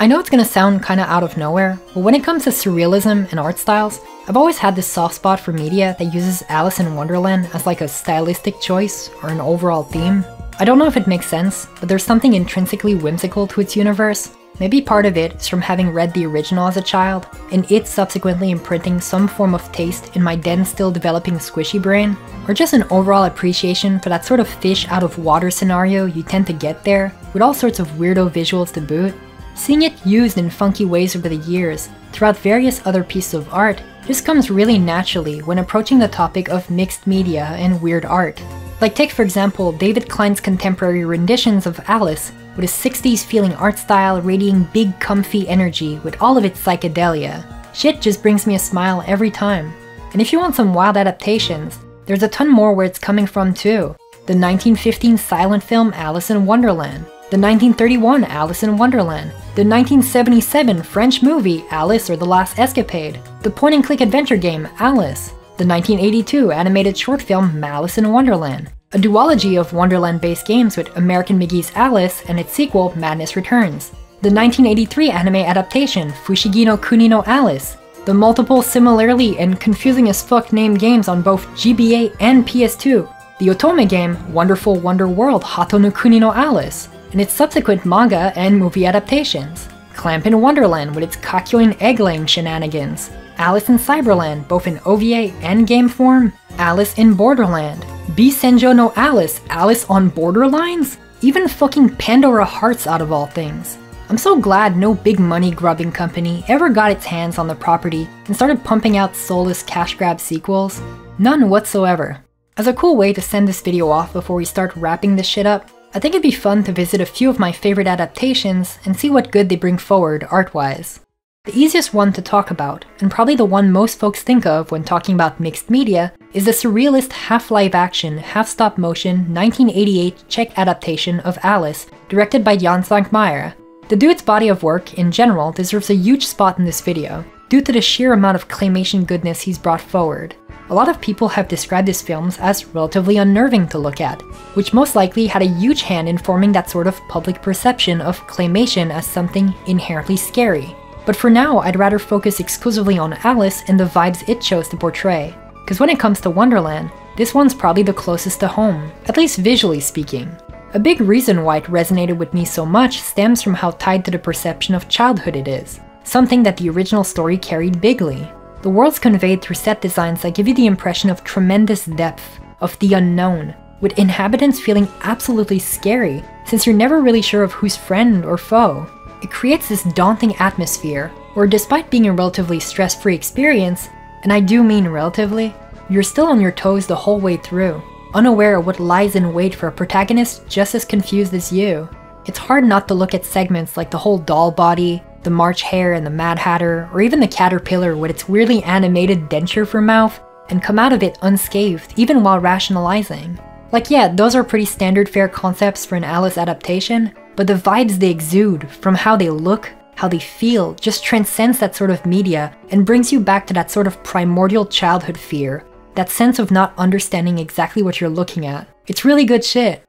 I know it's gonna sound kinda out of nowhere, but when it comes to surrealism and art styles, I've always had this soft spot for media that uses Alice in Wonderland as like a stylistic choice or an overall theme. I don't know if it makes sense, but there's something intrinsically whimsical to its universe. Maybe part of it is from having read the original as a child, and it subsequently imprinting some form of taste in my then still developing squishy brain, or just an overall appreciation for that sort of fish out of water scenario you tend to get there, with all sorts of weirdo visuals to boot. Seeing it used in funky ways over the years, throughout various other pieces of art, just comes really naturally when approaching the topic of mixed media and weird art. Like take for example David Klein's contemporary renditions of Alice, with a 60s feeling art style radiating big comfy energy with all of its psychedelia. Shit just brings me a smile every time. And if you want some wild adaptations, there's a ton more where it's coming from too. The 1915 silent film Alice in Wonderland, the 1931 Alice in Wonderland, the 1977 French movie Alice or the Last Escapade, the point-and-click adventure game Alice, the 1982 animated short film Alice in Wonderland, a duology of Wonderland-based games with American McGee's Alice and its sequel Madness Returns, the 1983 anime adaptation Fushigi no Kuni no Alice, the multiple similarly and confusing as fuck named games on both GBA and PS2, the Otome game Wonderful Wonder World Hato no Kuni no Alice, and its subsequent manga and movie adaptations, Clamp in Wonderland with its Kakyo and egg-laying shenanigans, Alice in Cyberland both in OVA and game form, Alice in Borderland, Bisenjo no Alice, Alice on Borderlines? Even fucking Pandora Hearts out of all things. I'm so glad no big money grubbing company ever got its hands on the property and started pumping out soulless cash grab sequels. None whatsoever. As a cool way to send this video off before we start wrapping this shit up, I think it'd be fun to visit a few of my favorite adaptations and see what good they bring forward art-wise. The easiest one to talk about, and probably the one most folks think of when talking about mixed media, is the surrealist half-live-action, half-stop-motion 1988 Czech adaptation of Alice, directed by Jan Slankmeyer. The dude's body of work, in general, deserves a huge spot in this video, due to the sheer amount of claymation goodness he's brought forward. A lot of people have described his films as relatively unnerving to look at, which most likely had a huge hand in forming that sort of public perception of claymation as something inherently scary. But for now, I'd rather focus exclusively on Alice and the vibes it chose to portray, because when it comes to Wonderland, this one's probably the closest to home, at least visually speaking. A big reason why it resonated with me so much stems from how tied to the perception of childhood it is, something that the original story carried bigly. The world's conveyed through set designs that give you the impression of tremendous depth, of the unknown, with inhabitants feeling absolutely scary, since you're never really sure of who's friend or foe. It creates this daunting atmosphere, where despite being a relatively stress-free experience, and I do mean relatively, you're still on your toes the whole way through, unaware of what lies in wait for a protagonist just as confused as you. It's hard not to look at segments like the whole doll body, the March Hare and the Mad Hatter, or even the caterpillar with its weirdly animated denture for mouth, and come out of it unscathed even while rationalizing. Like yeah, those are pretty standard fare concepts for an Alice adaptation, but the vibes they exude, from how they look, how they feel, just transcends that sort of media and brings you back to that sort of primordial childhood fear, that sense of not understanding exactly what you're looking at. It's really good shit.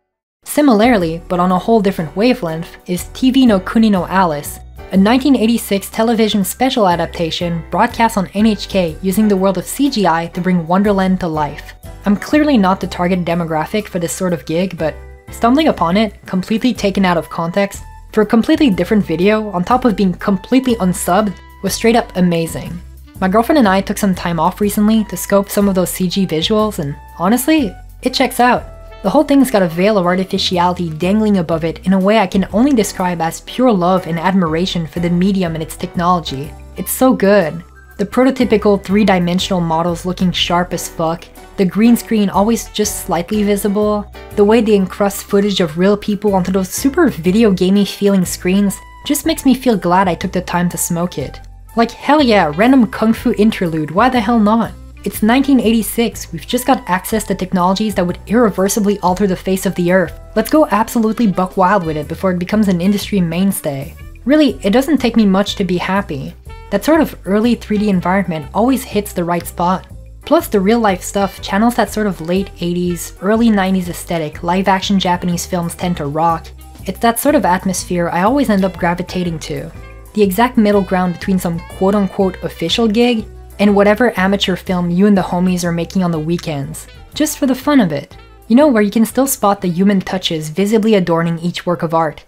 Similarly, but on a whole different wavelength, is TV no Kuni no Alice, a 1986 television special adaptation broadcast on NHK using the world of CGI to bring Wonderland to life. I'm clearly not the target demographic for this sort of gig, but stumbling upon it, completely taken out of context, for a completely different video on top of being completely unsubbed, was straight up amazing. My girlfriend and I took some time off recently to scope some of those CG visuals, and honestly, it checks out. The whole thing's got a veil of artificiality dangling above it in a way I can only describe as pure love and admiration for the medium and its technology. It's so good. The prototypical three-dimensional models looking sharp as fuck, the green screen always just slightly visible, the way they encrust footage of real people onto those super video gamey feeling screens just makes me feel glad I took the time to smoke it. Like hell yeah, random kung fu interlude, why the hell not? It's 1986, we've just got access to technologies that would irreversibly alter the face of the earth. Let's go absolutely buck wild with it before it becomes an industry mainstay. Really, it doesn't take me much to be happy. That sort of early 3D environment always hits the right spot. Plus, the real-life stuff channels that sort of late 80s, early 90s aesthetic live-action Japanese films tend to rock. It's that sort of atmosphere I always end up gravitating to. The exact middle ground between some quote-unquote official gig and whatever amateur film you and the homies are making on the weekends, just for the fun of it. You know, where you can still spot the human touches visibly adorning each work of art.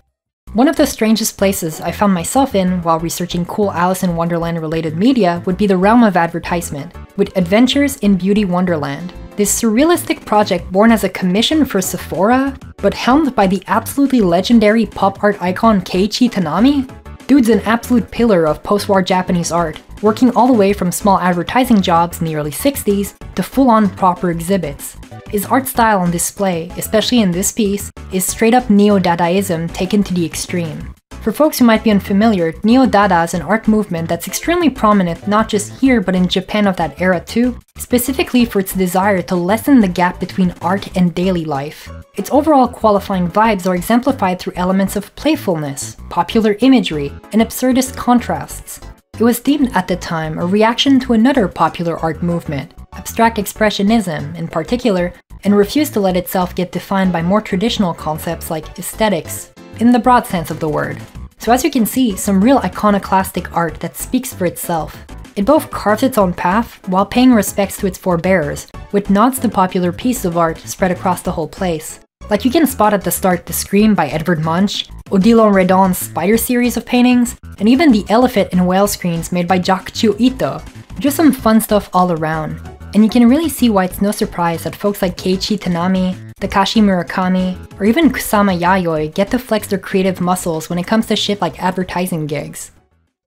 One of the strangest places I found myself in while researching cool Alice in Wonderland related media would be the realm of advertisement, with Adventures in Beauty Wonderland. This surrealistic project born as a commission for Sephora, but helmed by the absolutely legendary pop art icon Keiichi Tanami? Dude's an absolute pillar of post-war Japanese art, working all the way from small advertising jobs in the early 60s to full-on proper exhibits. His art style on display, especially in this piece, is straight-up Neo-Dadaism taken to the extreme. For folks who might be unfamiliar, Neo-Dada is an art movement that's extremely prominent not just here but in Japan of that era too, specifically for its desire to lessen the gap between art and daily life. Its overall qualifying vibes are exemplified through elements of playfulness, popular imagery, and absurdist contrasts. It was deemed at the time a reaction to another popular art movement, abstract expressionism in particular, and refused to let itself get defined by more traditional concepts like aesthetics, in the broad sense of the word. So as you can see, some real iconoclastic art that speaks for itself. It both carves its own path while paying respects to its forebears, with nods to popular pieces of art spread across the whole place. Like you can spot at the start the Scream by Edvard Munch, Odilon Redon's Spider series of paintings, and even the elephant and whale screens made by Jakucho Ito. Just some fun stuff all around. And you can really see why it's no surprise that folks like Keiichi Tanami, Takashi Murakami, or even Kusama Yayoi get to flex their creative muscles when it comes to shit like advertising gigs.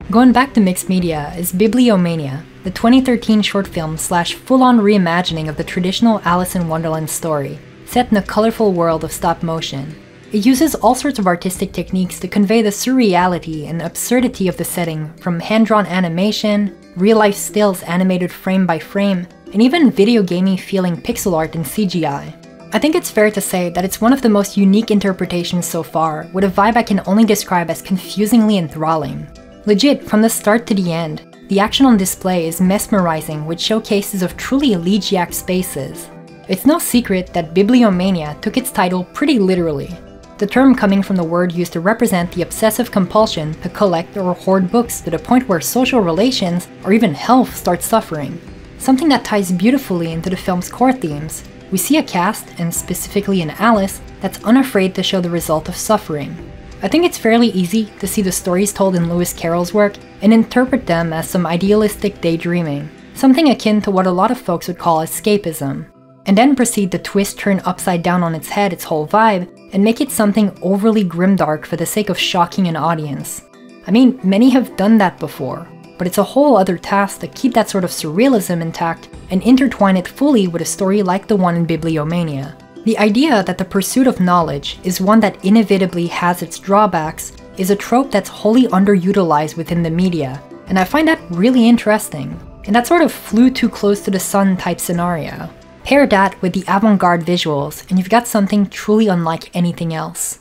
Going back to mixed media is Bibliomania, the 2013 short film slash full-on reimagining of the traditional Alice in Wonderland story, set in a colorful world of stop motion. It uses all sorts of artistic techniques to convey the surreality and absurdity of the setting, from hand-drawn animation, real-life stills animated frame by frame, and even video gamey feeling pixel art and CGI. I think it's fair to say that it's one of the most unique interpretations so far, with a vibe I can only describe as confusingly enthralling. Legit, from the start to the end, the action on display is mesmerizing with showcases of truly elegiac spaces. It's no secret that Bibliomania took its title pretty literally, the term coming from the word used to represent the obsessive compulsion to collect or hoard books to the point where social relations or even health start suffering. Something that ties beautifully into the film's core themes. We see a cast, and specifically an Alice, that's unafraid to show the result of suffering. I think it's fairly easy to see the stories told in Lewis Carroll's work and interpret them as some idealistic daydreaming, something akin to what a lot of folks would call escapism, and then proceed to turn upside down on its head its whole vibe and make it something overly grimdark for the sake of shocking an audience. I mean, many have done that before, but it's a whole other task to keep that sort of surrealism intact and intertwine it fully with a story like the one in Bibliomania. The idea that the pursuit of knowledge is one that inevitably has its drawbacks is a trope that's wholly underutilized within the media, and I find that really interesting. And that sort of flew too close to the sun type scenario. Pair that with the avant-garde visuals, and you've got something truly unlike anything else.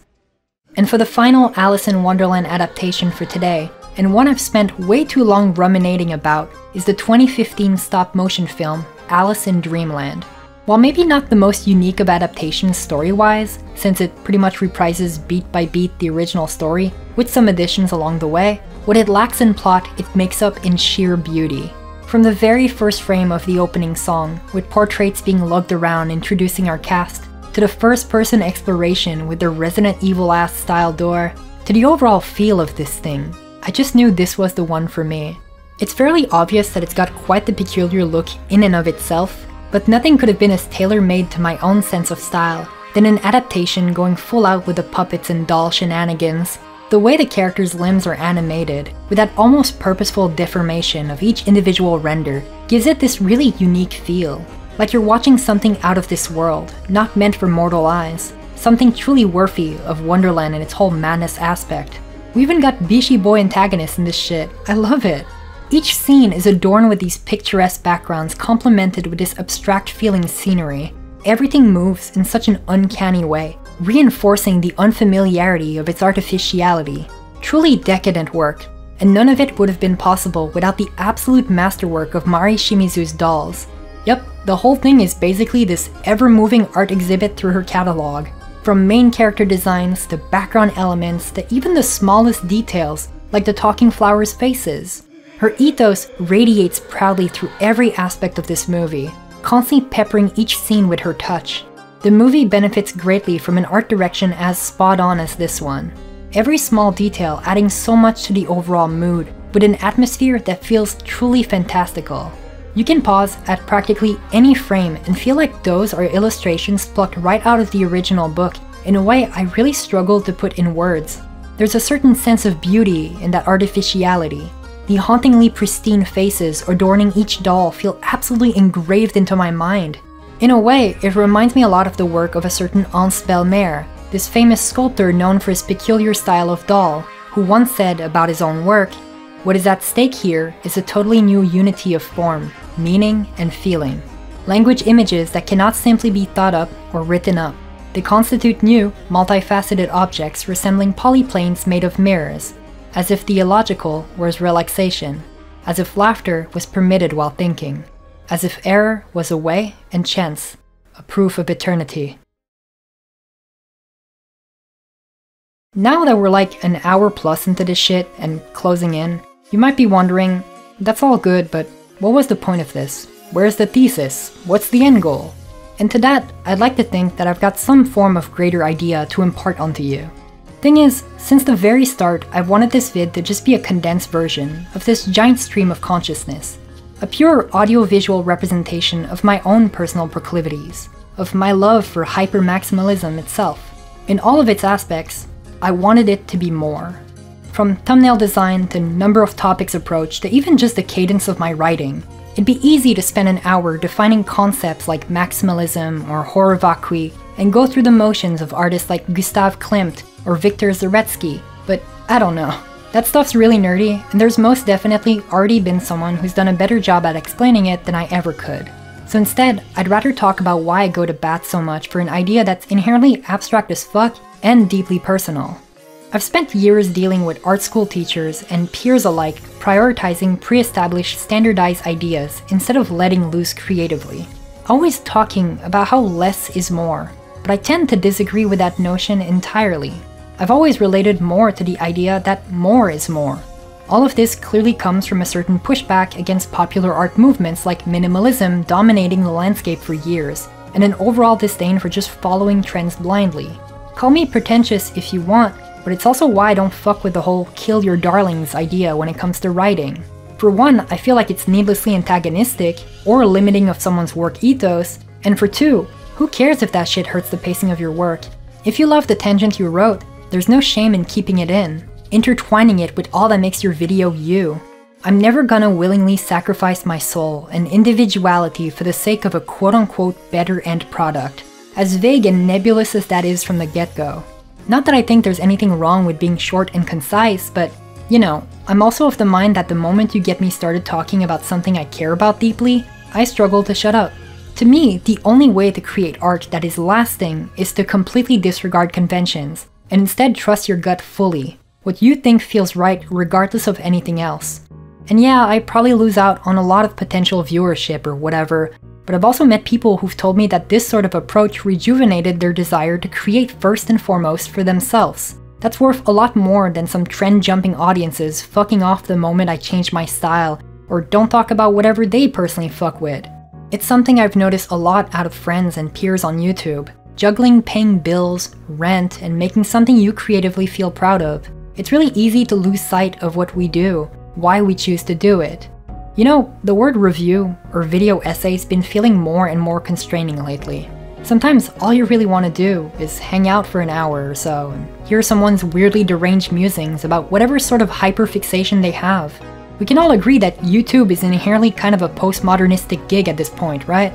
And for the final Alice in Wonderland adaptation for today, and one I've spent way too long ruminating about, is the 2015 stop-motion film Alice in Dreamland. While maybe not the most unique of adaptations story-wise, since it pretty much reprises beat by beat the original story, with some additions along the way, what it lacks in plot it makes up in sheer beauty. From the very first frame of the opening song, with portraits being lugged around introducing our cast, to the first-person exploration with their Resident Evil-ass style door, to the overall feel of this thing, I just knew this was the one for me. It's fairly obvious that it's got quite the peculiar look in and of itself, but nothing could have been as tailor-made to my own sense of style than an adaptation going full out with the puppets and doll shenanigans. The way the characters' limbs are animated, with that almost purposeful deformation of each individual render, gives it this really unique feel. Like you're watching something out of this world, not meant for mortal eyes. Something truly worthy of Wonderland and its whole madness aspect. We even got Bishi Boy antagonists in this shit. I love it. Each scene is adorned with these picturesque backgrounds complemented with this abstract feeling scenery. Everything moves in such an uncanny way, reinforcing the unfamiliarity of its artificiality. Truly decadent work, and none of it would have been possible without the absolute masterwork of Mari Shimizu's dolls. Yep, the whole thing is basically this ever-moving art exhibit through her catalog. From main character designs, to background elements, to even the smallest details, like the talking flowers' faces. Her ethos radiates proudly through every aspect of this movie, constantly peppering each scene with her touch. The movie benefits greatly from an art direction as spot on as this one. Every small detail adding so much to the overall mood, with an atmosphere that feels truly fantastical. You can pause at practically any frame and feel like those are illustrations plucked right out of the original book in a way I really struggle to put in words. There's a certain sense of beauty in that artificiality. The hauntingly pristine faces adorning each doll feel absolutely engraved into my mind. In a way, it reminds me a lot of the work of a certain Hans Belmer, this famous sculptor known for his peculiar style of doll, who once said about his own work, "What is at stake here is a totally new unity of form, meaning, and feeling. Language images that cannot simply be thought up or written up. They constitute new, multifaceted objects resembling polyplanes made of mirrors, as if the illogical was relaxation, as if laughter was permitted while thinking, as if error was a way and chance, a proof of eternity." Now that we're like an hour plus into this shit and closing in, you might be wondering, that's all good, but what was the point of this? Where's the thesis? What's the end goal? And to that, I'd like to think that I've got some form of greater idea to impart onto you. Thing is, since the very start, I wanted this vid to just be a condensed version of this giant stream of consciousness. A pure audio-visual representation of my own personal proclivities, of my love for hyper-maximalism itself. In all of its aspects, I wanted it to be more. From thumbnail design to number of topics approached to even just the cadence of my writing, it'd be easy to spend an hour defining concepts like maximalism or horror vacui and go through the motions of artists like Gustav Klimt or Viktor Zaretsky, but I don't know. That stuff's really nerdy, and there's most definitely already been someone who's done a better job at explaining it than I ever could. So instead, I'd rather talk about why I go to bat so much for an idea that's inherently abstract as fuck and deeply personal. I've spent years dealing with art school teachers and peers alike prioritizing pre-established standardized ideas instead of letting loose creatively. Always talking about how less is more, but I tend to disagree with that notion entirely. I've always related more to the idea that more is more. All of this clearly comes from a certain pushback against popular art movements like minimalism dominating the landscape for years, and an overall disdain for just following trends blindly. Call me pretentious if you want, but it's also why I don't fuck with the whole kill your darlings idea when it comes to writing. For one, I feel like it's needlessly antagonistic or limiting of someone's work ethos, and for two, who cares if that shit hurts the pacing of your work? If you love the tangent you wrote, there's no shame in keeping it in, intertwining it with all that makes your video you. I'm never gonna willingly sacrifice my soul and individuality for the sake of a quote-unquote better end product, as vague and nebulous as that is from the get-go. Not that I think there's anything wrong with being short and concise, but, you know, I'm also of the mind that the moment you get me started talking about something I care about deeply, I struggle to shut up. To me, the only way to create art that is lasting is to completely disregard conventions, and instead trust your gut fully, what you think feels right regardless of anything else. And yeah, I probably lose out on a lot of potential viewership or whatever, but I've also met people who've told me that this sort of approach rejuvenated their desire to create first and foremost for themselves. That's worth a lot more than some trend-jumping audiences fucking off the moment I change my style, or don't talk about whatever they personally fuck with. It's something I've noticed a lot out of friends and peers on YouTube. Juggling paying bills, rent, and making something you creatively feel proud of. It's really easy to lose sight of what we do, why we choose to do it. You know, the word review or video essay's been feeling more and more constraining lately. Sometimes all you really want to do is hang out for an hour or so and hear someone's weirdly deranged musings about whatever sort of hyperfixation they have. We can all agree that YouTube is inherently kind of a postmodernistic gig at this point, right?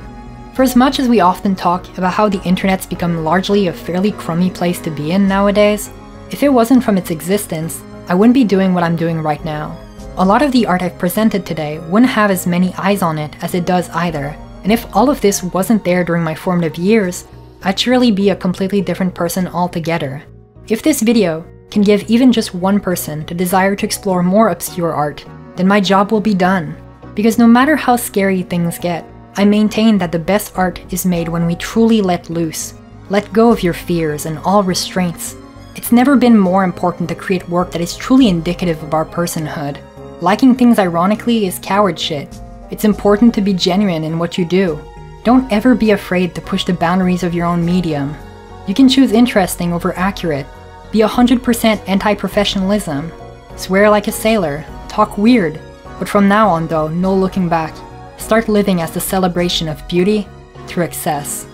For as much as we often talk about how the internet's become largely a fairly crummy place to be in nowadays, if it wasn't from its existence, I wouldn't be doing what I'm doing right now. A lot of the art I've presented today wouldn't have as many eyes on it as it does either, and if all of this wasn't there during my formative years, I'd surely be a completely different person altogether. If this video can give even just one person the desire to explore more obscure art, then my job will be done. Because no matter how scary things get, I maintain that the best art is made when we truly let loose. Let go of your fears and all restraints. It's never been more important to create work that is truly indicative of our personhood. Liking things ironically is coward shit. It's important to be genuine in what you do. Don't ever be afraid to push the boundaries of your own medium. You can choose interesting over accurate. Be 100% anti-professionalism. Swear like a sailor. Talk weird. But from now on though, no looking back. Start living as the celebration of beauty through excess.